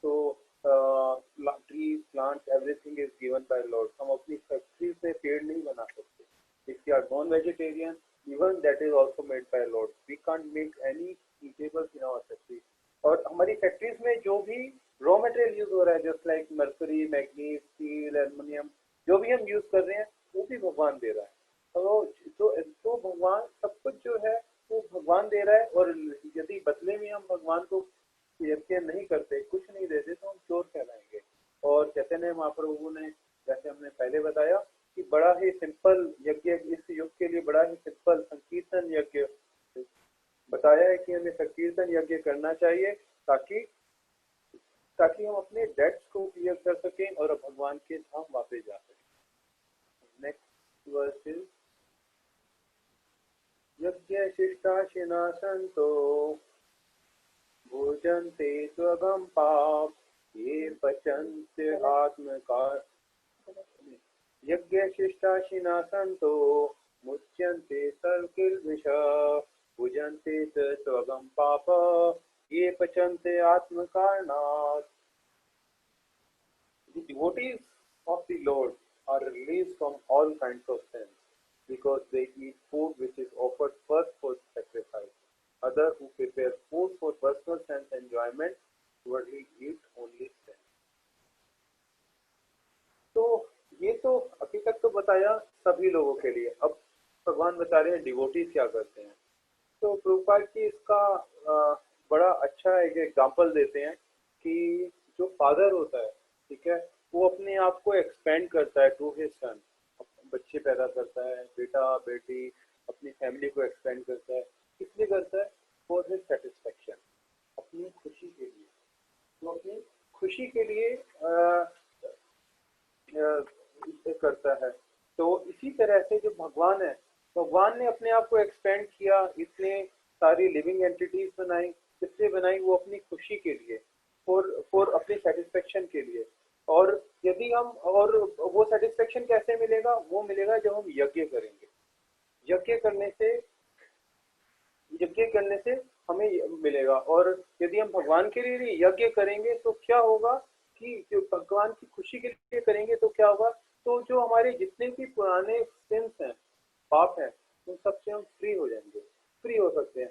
तो trees, plants, everything is given by lord. हम अपनी फैक्ट्री से पेड़ नहीं बना सकते। If we are non vegetarian, even that is also made by lord. We can't make any eatables in our factory. और हमारी फैक्ट्रीज में जो भी रॉ मटेरियल यूज हो रहा है, just like mercury, manganese, steel, aluminium, जो भी हम यूज कर रहे हैं वो भी भगवान दे रहा है। तो भगवान सब कुछ जो है वो भगवान दे रहा है। और यदि बदले में हम भगवान को यज्ञ नहीं करते, कुछ नहीं देते, तो हम चोर कहलाएंगे। और चैतन्य महाप्रभु ने, जैसे हमने पहले बताया, कि बड़ा ही सिंपल यज्ञ, इस युग के लिए बड़ा ही सिंपल संकीर्तन यज्ञ बताया है कि हमें संकीर्तन यज्ञ करना चाहिए, ताकि हम अपने डेट्स को क्लियर कर सकें और भगवान के धाम वापस जा सकें। नेक्स्ट वर्स इज यज्ञ शिष्टाशिना संतो भोजन्ते स्वगं पाप ये पचन्ते आत्मकार। यज्ञ शिष्टाशिना संतो मुच्यन्ते सर्वकिल्बिषा भुजन्ते स्वगं पाप ये पचन्ते आत्मकारणात्। The devotees of the Lord are released from all kinds of sins because they eat food which is offered first for sacrifice. Others who prepare food for personal sense enjoyment worldly eat only sin. तो ये तो अभी तक तो बताया सभी लोगों के लिए। अब भगवान बता रहे हैं डिवोटीज क्या करते हैं। तो प्रभुपाद जी इसका बड़ा अच्छा एक एग्जाम्पल देते हैं कि जो फादर होता है, ठीक है, वो अपने आप को एक्सपेंड करता है टू हिज सन। बच्चे पैदा करता है, बेटा बेटी, अपनी फैमिली को एक्सपेंड करता है। इसलिए करता है फॉर हिज सेटिस्फेक्शन, अपनी खुशी के लिए। तो अपनी खुशी के लिए इसे करता है। तो इसी तरह से जो भगवान है, भगवान ने अपने आप को एक्सपेंड किया, इतने सारी लिविंग एंटिटीज बनाई। इसलिए बनाई वो अपनी खुशी के लिए, फॉर अपनी सेटिस्फेक्शन के लिए। और यदि हम, और वो सेटिस्फेक्शन कैसे मिलेगा? वो मिलेगा जब हम यज्ञ करेंगे। यज्ञ करने से हमें मिलेगा। और यदि हम भगवान के लिए यज्ञ करेंगे तो क्या होगा कि जो भगवान की खुशी के लिए करेंगे तो क्या होगा, तो जो हमारे जितने भी पुराने सिंस हैं, पाप हैं, उन सबसे हम फ्री हो जाएंगे, फ्री हो सकते हैं।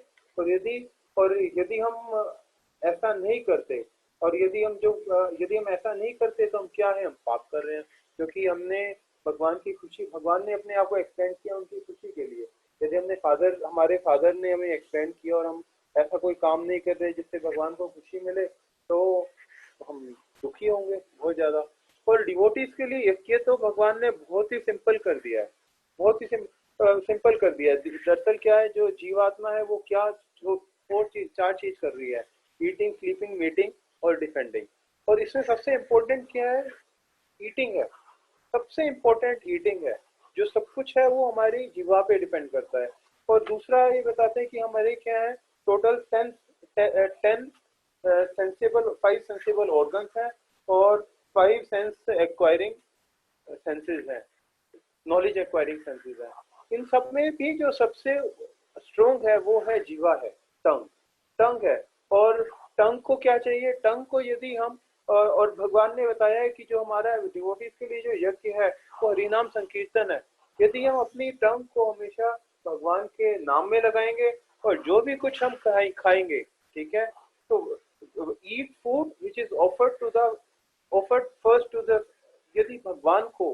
और यदि हम ऐसा नहीं करते, और यदि हम ऐसा नहीं करते तो हम क्या है, हम पाप कर रहे हैं। क्योंकि हमने भगवान की खुशी, भगवान ने अपने आप को एक्सपेंड किया उनकी खुशी के लिए। यदि हमारे फादर ने हमें एक्सपेंड किया और हम ऐसा कोई काम नहीं कर रहे जिससे भगवान को खुशी मिले, तो हम दुखी होंगे बहुत ज्यादा। और डिवोटीज के लिए ये तो भगवान ने बहुत ही सिंपल कर दिया है, बहुत ही सिंपल कर दिया है। दरअसल क्या है, जो जीवात्मा है वो क्या, जो चार चीज कर रही है, ईटिंग, स्लीपिंग, मीटिंग और डिफेंडिंग। और इसमें सबसे इम्पोर्टेंट क्या है? ईटिंग है। सबसे इम्पोर्टेंट ईटिंग है। जो सब कुछ है वो हमारी जीवा पे डिपेंड करता है। और दूसरा ये बताते हैं कि हमारे क्या है, टोटल 5 सेंसिबल ऑर्गन्स हैं और 5 सेंस एक्वायरिंग सेंसेस हैं, नॉलेज एक्वायरिंग सेंसेस हैं। इन सब में भी जो सबसे स्ट्रोंग है वो है जीवा है, टंग है। और टंग को क्या चाहिए? टंग को यदि हम, और भगवान ने बताया है कि जो हमारा डिवोटीज के लिए जो यज्ञ है वो हरिनाम संकीर्तन है। यदि हम अपनी टंग को हमेशा भगवान के नाम में लगाएंगे और जो भी कुछ हम खाएंगे, ठीक है, तो eat food which is offered first to the, यदि भगवान को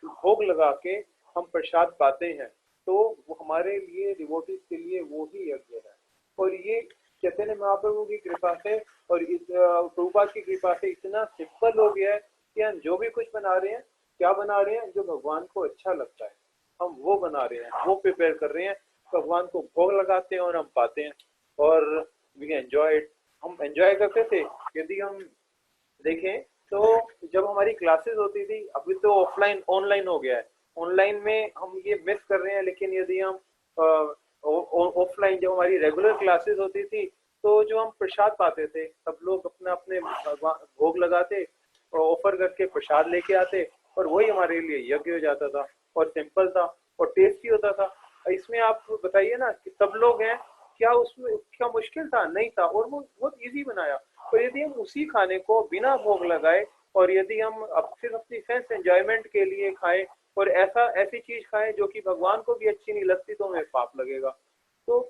भोग लगा के हम प्रसाद पाते हैं तो वो हमारे लिए, डिवोटीज के लिए वो ही यज्ञ है। और ये चैतन्य महाप्रभु की कृपा से और इस प्रभुपाद की कृपा से इतना सिंपल हो गया है कि हम जो भी कुछ बना रहे हैं, क्या बना रहे हैं, जो भगवान को अच्छा लगता है हम वो बना रहे हैं, वो प्रिपेयर कर रहे हैं, भगवान को भोग लगाते हैं और हम पाते हैं। और वी कैन एंजॉय इट। हम एंजॉय करते थे। यदि हम देखें तो जब हमारी क्लासेस होती थी, अभी तो ऑफलाइन ऑनलाइन हो गया है, ऑनलाइन में हम ये मिस कर रहे हैं, लेकिन यदि हम ऑफलाइन जब हमारी रेगुलर क्लासेस होती थी तो जो हम प्रसाद पाते थे, सब लोग अपना अपने भोग लगाते और ऑफर करके प्रसाद लेके आते, और वही हमारे लिए यज्ञ हो जाता था, और सिंपल था और टेस्टी होता था। इसमें आप बताइए ना कि सब लोग हैं, क्या उसमें क्या मुश्किल था? नहीं था, और वो बहुत इजी बनाया। और यदि हम उसी खाने को बिना भोग लगाए और यदि हम अब सिर्फ अपनी सेंस एंजॉयमेंट के लिए खाएं और ऐसी चीज खाएं जो कि भगवान को भी अच्छी नहीं लगती, तो हमें पाप लगेगा। तो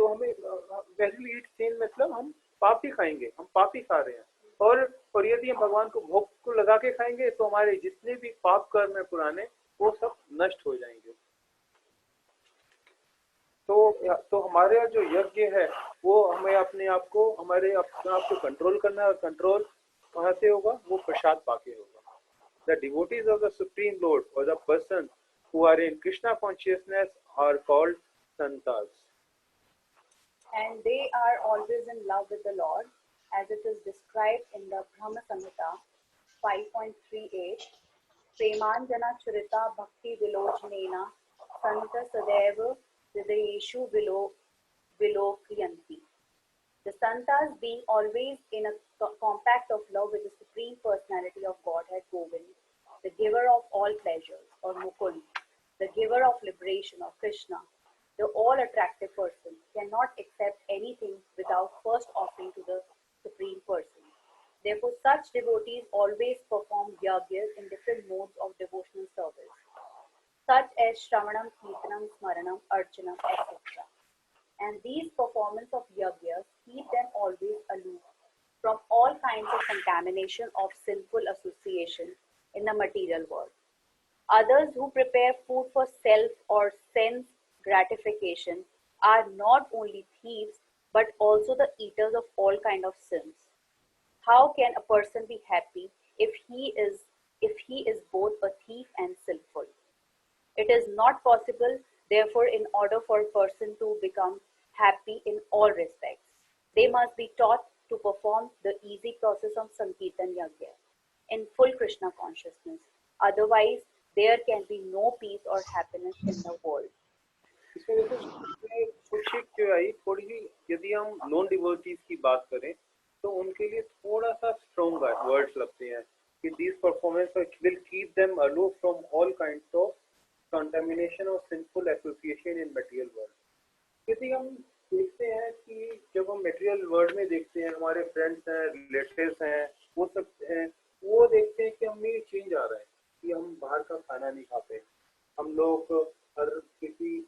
हमें वेरी ईट सेन मतलब हम पाप ही खाएंगे, हम पाप ही खा रहे हैं। और यदि हम भगवान को भोग को लगा के खाएंगे तो हमारे जितने भी पाप कर्म है पुराने, वो सब नष्ट हो जाएंगे। तो हमारे जो यज्ञ है वो हमें अपने आप को कंट्रोल करना है, और कंट्रोल कहाँ से होगा? वो प्रसाद पाके होगा। The devotees of the supreme lord और the person who are in Krishna consciousness are called santas. And they are always in love with the Lord, as it is described in the Brahma Samhita 5.38. Premanjana Churita Bhakti Vilochanena Santa Sadeva Hridayeshu Vilokriyanti. The Santas, being always in a compact of love with the Supreme Personality of Godhead Govind, the giver of all pleasures, or Mukund, the giver of liberation, or Krishna, the all-attractive person, cannot accept anything without first offering to the Supreme Person. Therefore, such devotees always perform yajnas in different modes of devotional service, such as Shravanam, Kirtanam, Smaranam, Archanam, etc. And these performance of yajnas keep them always aloof from all kinds of contamination of sinful association in the material world. Others who prepare food for self or sense gratification are not only thieves but also the eaters of all kind of sins. How can a person be happy if he is both a thief and sinful? It is not possible. Therefore, in order for a person to become happy in all respects, they must be taught to perform the easy process of Sankirtan Yajna in full Krishna consciousness. Otherwise, there can be no peace or happiness in the world. इसमें देखो कुछ जो आई थोड़ी सी, यदि हम non devotees की बात करें तो उनके लिए थोड़ा सा स्ट्रॉन्ग वर्ड्स लगते हैं कि this performance will keep them aloof from all kinds of contamination और sinful association in material world. यदि हम देखते हैं कि जब हम मटेरियल वर्ल्ड में देखते हैं, हमारे फ्रेंड्स हैं, रिलेटिव्स हैं, वो सब हैं, वो देखते हैं कि हमें चेंज आ रहा है कि हम बाहर का खाना नहीं खाते, हम लोग हर किसी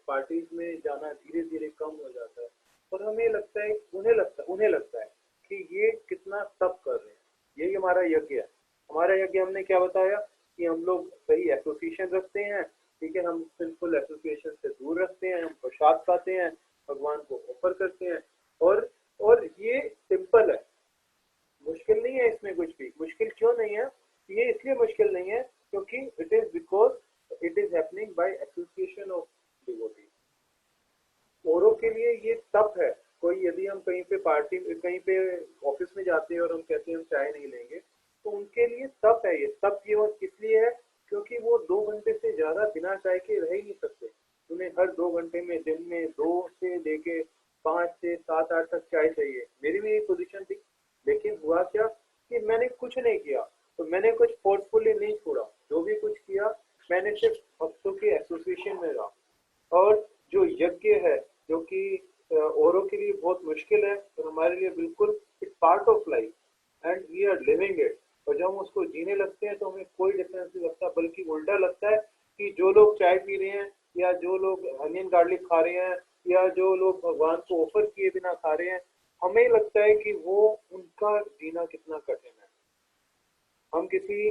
पार्टीज में जाना धीरे धीरे कम हो जाता है, और हमें लगता है उन्हें लगता है कि ये कितना तप कर रहे हैं, यही हमारा यज्ञ है। हमारा यज्ञ हमने क्या बताया कि हम लोग सही एसोसिएशन रखते हैं, ठीक है, हम सिंपल एसोसिएशन से दूर रखते हैं, हम प्रसाद पाते हैं, भगवान को ऑफर करते हैं, और ये सिंपल है, मुश्किल नहीं है इसमें कुछ भी। मुश्किल क्यों नहीं है? ये इसलिए मुश्किल नहीं है क्योंकि it is because it is happening by association of devotee. औरों के लिए ये तप है। कोई यदि हम कहीं पे पार्टी कहीं पे ऑफिस में जाते हैं और हम कहते हैं हम चाय नहीं लेंगे, तो उनके लिए तप है। ये तप ये इसलिए है क्योंकि वो 2 घंटे से ज्यादा बिना चाय के रह ही नहीं सकते। उन्हें हर 2 घंटे में दिन में 2 से लेके 5 से 7 8 तक चाय चाहिए। मेरी भी यही पोजीशन थी, लेकिन हुआ क्या कि मैंने कुछ नहीं किया, तो मैंने कुछ फोर्सफुली नहीं छोड़ा, जो भी कुछ किया मैंने सिर्फ भक्तों के एसोसिएशन में रहा। और जो यज्ञ है जो कि औरों के लिए बहुत मुश्किल है, और हमारे लिए बिल्कुल it's part of life and we are living it. और जब हम उसको जीने लगते हैं तो हमें कोई डिफरेंस नहीं लगता, बल्कि उल्टा लगता है कि जो लोग चाय पी रहे हैं, या जो लोग अनियन गार्लिक खा रहे हैं, या जो लोग भगवान को ऑफर किए बिना खा रहे हैं, हमें लगता है कि वो उनका जीना कितना कठिन है। हम किसी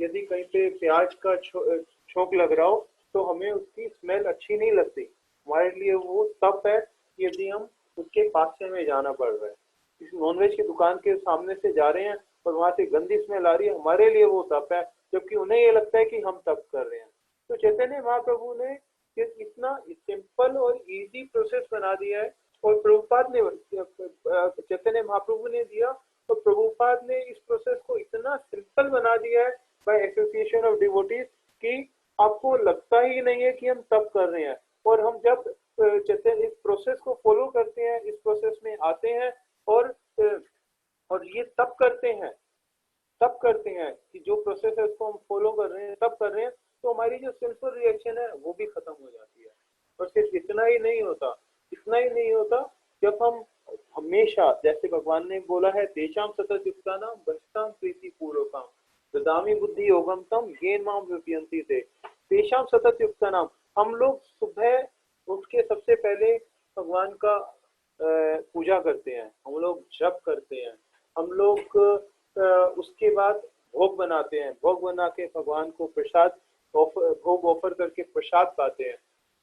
यदि कहीं पे प्याज का छोंक लग रहा हो तो हमें उसकी स्मेल अच्छी नहीं लगती, हमारे लिए वो तप है यदि हम उसके पास से हमें जाना पड़ रहा है। किसी नॉनवेज की दुकान के सामने से जा रहे हैं और वहां से गंदी स्मेल आ रही है, हमारे लिए वो तप है, जबकि उन्हें ये लगता है कि हम तप कर रहे हैं। तो चैतन्य महाप्रभु ने कि इतना सिंपल और इजी प्रोसेस बना दिया है। और प्रभुपाद ने, चैतन्य महाप्रभु ने दिया, तो प्रभुपाद ने इस प्रोसेस को इतना सिंपल बना दिया है बाय एसोसिएशन ऑफ डिवोटीज कि आपको लगता ही नहीं है कि हम तब कर रहे हैं। और हम जब चैतन्य इस प्रोसेस को फॉलो करते हैं, इस प्रोसेस में आते हैं और ये तब करते हैं कि जो प्रोसेस है उसको हम फॉलो कर रहे हैं, तब कर रहे हैं, तो हमारी जो सिंपल रिएक्शन है वो भी खत्म हो जाती है। और सिर्फ इतना ही नहीं होता, जब हम हमेशा, जैसे भगवान ने बोला है, तेषां सतत युक्तानां भजतां प्रीति पूर्वकां ददामि बुद्धि योगम तम येन मां विपयन्ति ते। तेषां सतत युक्तानां, हम लोग सुबह उठ के सबसे पहले भगवान का पूजा करते हैं, हम लोग जप करते हैं, हम लोग उसके बाद भोग बनाते हैं, भोग बना के भगवान को प्रसाद भोग ऑफर करके प्रसाद पाते हैं।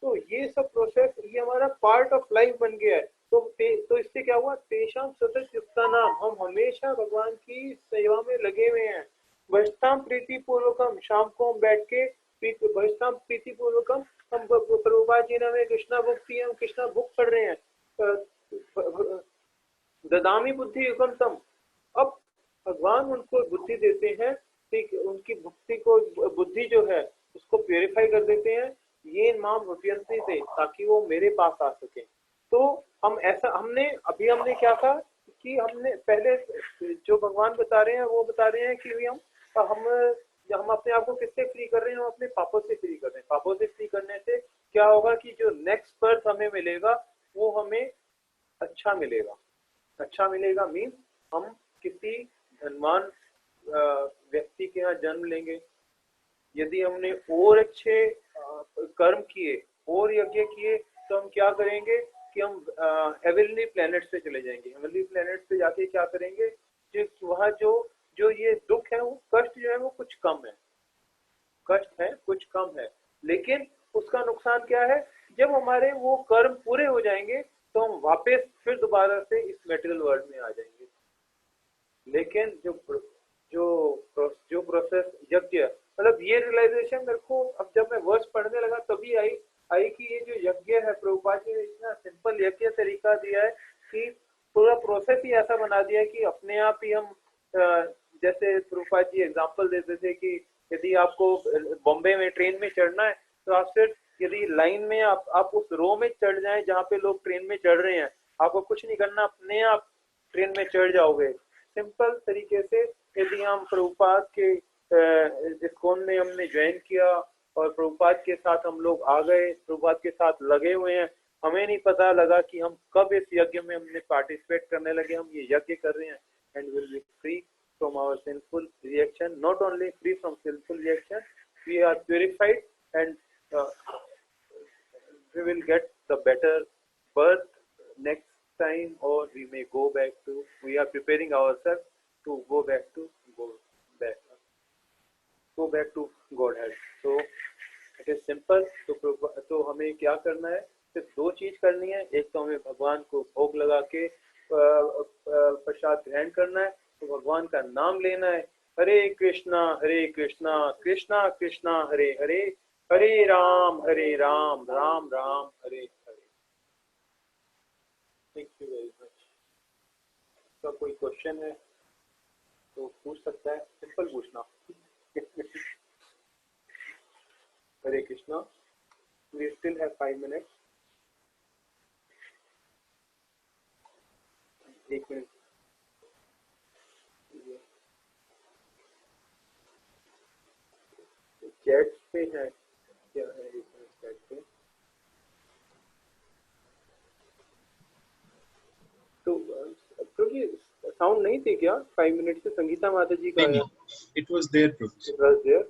तो ये सब प्रोसेस, ये हमारा पार्ट ऑफ लाइफ बन गया है। तो इससे क्या हुआ, तेषां सतत युक्तानां, हम हमेशा भगवान की सेवा में लगे हुए हैं। भजतां प्रीति पूर्वकम, शाम को हम बैठ के भजतां प्रीति पूर्वकम, हम प्रभुपाद जी ने हमें कृष्णा भक्ति, हम कृष्णा बुक पढ़ रहे हैं। ददामी बुद्धि युगम तम, अब भगवान उनको बुद्धि देते हैं, ठीक, उनकी भक्ति को, बुद्धि जो है उसको प्योरीफाई कर देते हैं, ये मां विपयन्ति थे, ताकि वो मेरे पास आ सके। तो हम ऐसा, हमने क्या था कि हमने पहले जो भगवान बता रहे हैं वो बता रहे हैं कि हम अपने आप को किससे फ्री कर रहे हैं, हम अपने पापों से फ्री कर रहे हैं। पापों से फ्री करने से क्या होगा कि जो नेक्स्ट बर्थ हमें मिलेगा वो हमें अच्छा मिलेगा मीन्स हम किसी धनवान व्यक्ति के यहाँ जन्म लेंगे। यदि हमने और अच्छे कर्म किए और यज्ञ किए तो हम क्या करेंगे कि हम हेवनली प्लैनेट से चले जाएंगे। हेवनली प्लैनेट से जाके क्या करेंगे, वहाँ जो ये दुख है, वो कष्ट जो है वो कुछ कम है, लेकिन उसका नुकसान क्या है, जब हमारे वो कर्म पूरे हो जाएंगे तो हम वापस फिर दोबारा से इस मेटेरियल वर्ल्ड में आ जाएंगे। लेकिन जो प्रोसेस यज्ञ, मतलब ये रियलाइजेशन मेरे को अब जब मैं वर्ष पढ़ने लगा तभी आई कि ये जो यज्ञ है, प्रभुपाद जी ने इतना सिंपल यज्ञ तरीका दिया है कि पूरा प्रोसेस ही ऐसा बना दिया है कि अपने आप ही हम, जैसे प्रभुपाद जी एग्जांपल देते थे कि यदि आपको बॉम्बे में ट्रेन में चढ़ना है तो आप सिर्फ यदि लाइन में आप उस रो में चढ़ जाएं जहाँ पे लोग ट्रेन में चढ़ रहे हैं, आपको कुछ नहीं करना, अपने आप ट्रेन में चढ़ जाओगे। सिंपल तरीके से यदि हम प्रभुपाद के इस्कॉन में हमने ज्वाइन किया और प्रभुपाद के साथ हम लोग आ गए, प्रभुपाद के साथ लगे हुए हैं, हमें नहीं पता लगा कि हम कब इस यज्ञ में हमने पार्टिसिपेट करने लगे, हम ये यज्ञ कर रहे हैं। And will be free from our sinful reaction, not only free from sinful reaction, we are purified and we will get the better birth next time, or we may go back to, we are preparing ourselves to go back to Godhead. So it is simple. तो हमें क्या करना है, सिर्फ दो चीज करनी है। एक तो हमें भगवान को भोग लगा के प्रसाद ग्रहण करना है, तो भगवान का नाम लेना है, Hare Krishna Krishna Krishna Hare Hare, Hare Ram Ram Ram Hare Hare. Thank you very much. तो कोई क्वेश्चन है तो पूछ सकता है, सिंपल पूछना। Hare Krishna. We still have 5 minutes. 1 minute. Chat पे है क्या है, चैट पे तो प्रभु साउंड नहीं थी क्या 5 मिनट से? संगीता माता जी का it was there, Prabhu. It was there.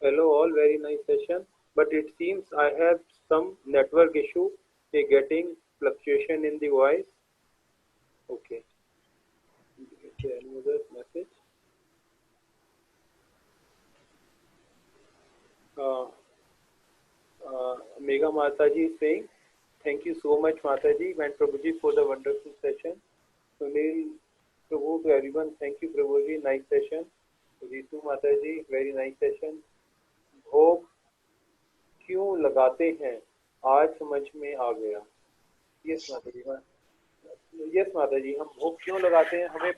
Hello all, very nice session, but it seems I have some network issue, getting fluctuation in the voice. Okay, another message. Megha Mataji is saying, thank you so much Mataji and Prabhuji for the wonderful session. Sunil Prabhu, to everyone, thank you Prabhuji, nice session. Ritu Mataji, very nice session. भोग क्यों लगाते हैं, आज समझ में आ गया। Yes माता जी, yes माता जी, हम भोग क्यों लगाते हैं हमें,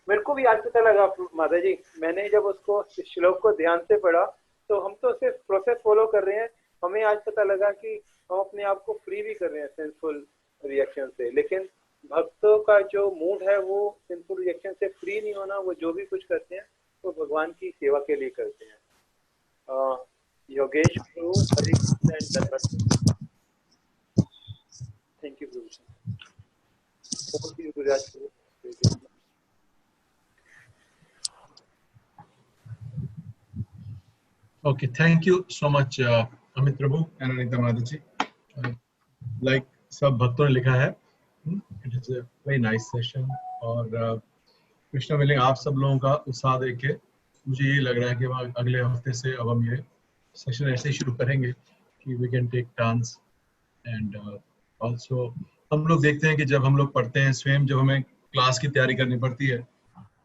मेरे को भी आज पता लगा माता जी। मैंने जब उसको श्लोक को ध्यान से पढ़ा तो हम तो सिर्फ प्रोसेस फॉलो कर रहे हैं, हमें आज पता लगा कि हम अपने आप को फ्री भी कर रहे हैं सेंसफुल रिएक्शन से। लेकिन भक्तों का जो मूड है वो सेंसफुल रिएक्शन से फ्री नहीं होना, वो जो भी कुछ करते हैं वो भगवान की सेवा के लिए करते हैं। योगेश प्रभु, हरे कृष्ण एंड धन्यवाद। Thank you Prabhu. Gujarat Prabhu. Okay, thank you so much, Amit Prabhu and Anita Mataji. Like सब भक्तों ने लिखा है, it is a very nice session. और कृष्णा विलिंग आप सब लोगों का उत्साह देख के मुझे ये लग रहा है कि हम अगले हफ्ते से अब हम ये सेशन ऐसे ही शुरू करेंगे कि we can take turns and also हम लोग देखते हैं कि जब हम लोग पढ़ते हैं स्वयं, जब हमें क्लास की तैयारी करनी पड़ती है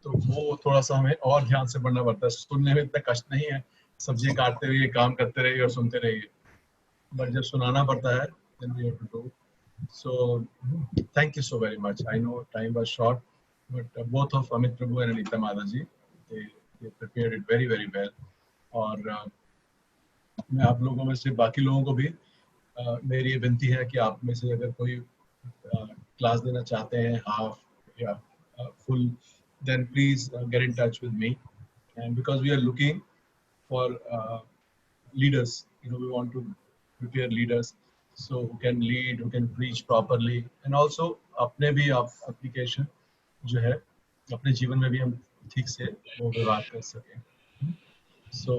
तो वो थोड़ा सा हमें और ध्यान से पढ़ना पड़ता है। सुनने में इतना कष्ट नहीं है, सब्जी काटते रहिए, काम करते रहिए और सुनते रहिए, बट जब सुनाना पड़ता है then we have to do. So thank you so very much. I know time was short, but both of Amit Prabhu and Anita Mataji, they prepared it very very well. और मैं आप लोगों में से बाकी लोगों को भी मेरी ये विनती है कि आप में से अगर कोई क्लास देना चाहते हैं हाफ या full, then please get in touch with me, and because we are looking for leaders, we want to prepare leaders so who can lead, who can preach properly, and also अपने भी आप application जो है अपने जीवन में भी हम ठीक से वो व्यवहार कर सकें। So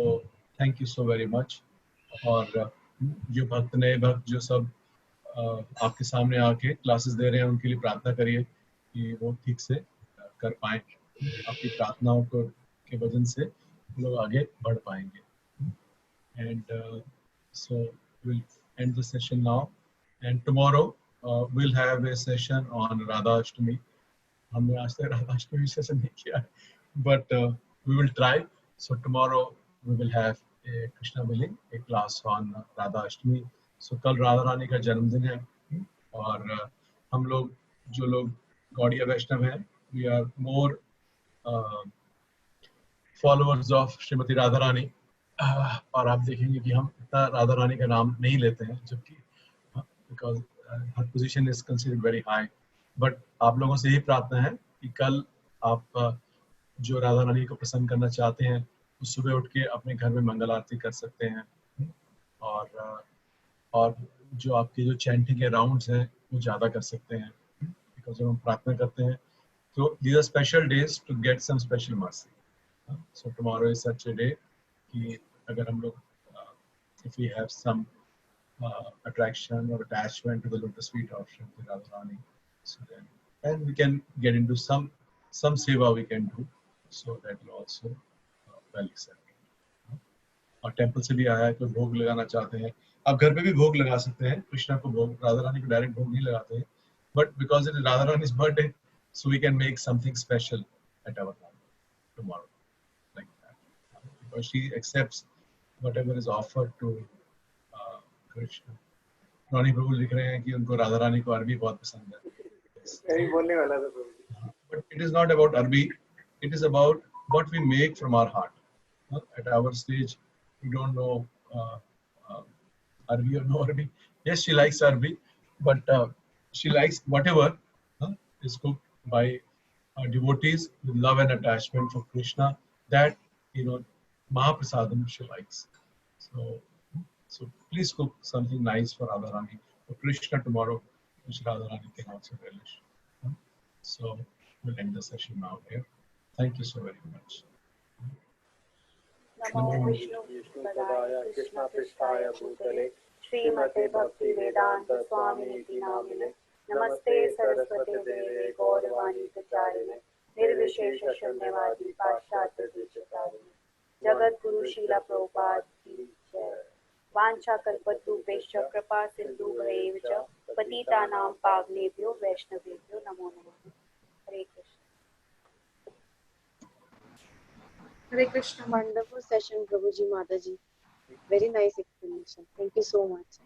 thank you so very much. और जो भक्त नए भक्त जो सब आपके सामने आके क्लासेस दे रहे हैं उनके लिए प्रार्थना करिए कि वो ठीक से कर पाएं। आपकी प्रार्थनाओं को के वजन से लोग आगे बढ़ पाएंगे। And so we'll end the session now, and tomorrow we'll have a session on Radha Ashtami. हमने आज तक राधा अष्टमी सेशन नहीं किया, but we will try. So tomorrow we will have a Krishna Milling, a class on Radha Ashtami. So कल राधा रानी का जन्मदिन है और हम लोग जो लोग गौड़िया वैष्णव हैं, we are more followers of Shrimati Radha Rani, और आप देखेंगे कि हम इतना राधा रानी का नाम नहीं लेते हैं, जबकि because her position is considered very high. But आप लोगों से यही प्रार्थना है कि कल आप जो राधा रानी को प्रसन्न करना चाहते हैं वो सुबह उठ के अपने घर में मंगल आरती कर सकते हैं, और जो आपके जो चैंटिंग के राउंड्स हैं वो ज़्यादा कर सकते हैं, बिकॉज जब हम प्रार्थना करते हैं तो these are special days to get some special mercy. So tomorrow is such a day कि अगर हम लोग if we have some attraction or attachment to the lotus feet of Shrimati Radharani, so then we can get into some seva we can do, so that will also well accepted. और temple से भी आया है, कोई भोग लगाना चाहते हैं आप घर पे भी भोग लगा सकते हैं। कृष्णा को भोग, राधा रानी को डायरेक्ट भोग नहीं लगाते हैं, but because it is Radha Rani's birthday, so we can make something special at our home tomorrow, like that, because she accepts whatever is offered to Krishna. Roni Prabhu लिख रहे हैं कि उनको राधा रानी को अरबी बहुत पसंद है। यही बोलने वाला था प्रभु। But it is not about Arabi, it is about what we make from our heart. At our stage, we don't know Arabi or no Arabi. Yes, she likes Arabi, but she likes whatever is cooked by devotees with love and attachment for Krishna. That Mahaprasadam she likes. So please cook something nice for Radharani, for Krishna tomorrow, which Radharani can also relish. So we'll end the session now here. Thank you so very much. नमो विष्णुपदाय कृष्णपृष्ठाय भूतले श्रीमते भक्ति वेदांत स्वामिनिति नामिने नमस्ते सरस्वते देवे गौरवाणी प्रचारिणे निर्विशेष शून्यवादी पाश्चात्य देशतारिणे जगत गुरु शीला प्रभुपाद की जय। वांछा कल्पतरुभ्यश्च कृपा सिन्धुभ्यैव च पतितानां पावनेभ्यो वैष्णवेभ्यो नमो नमः। हरे Krishna. Hare Krishna. Wonderful session, Prabhuji, Mataji. Very nice explanation. Thank you so much.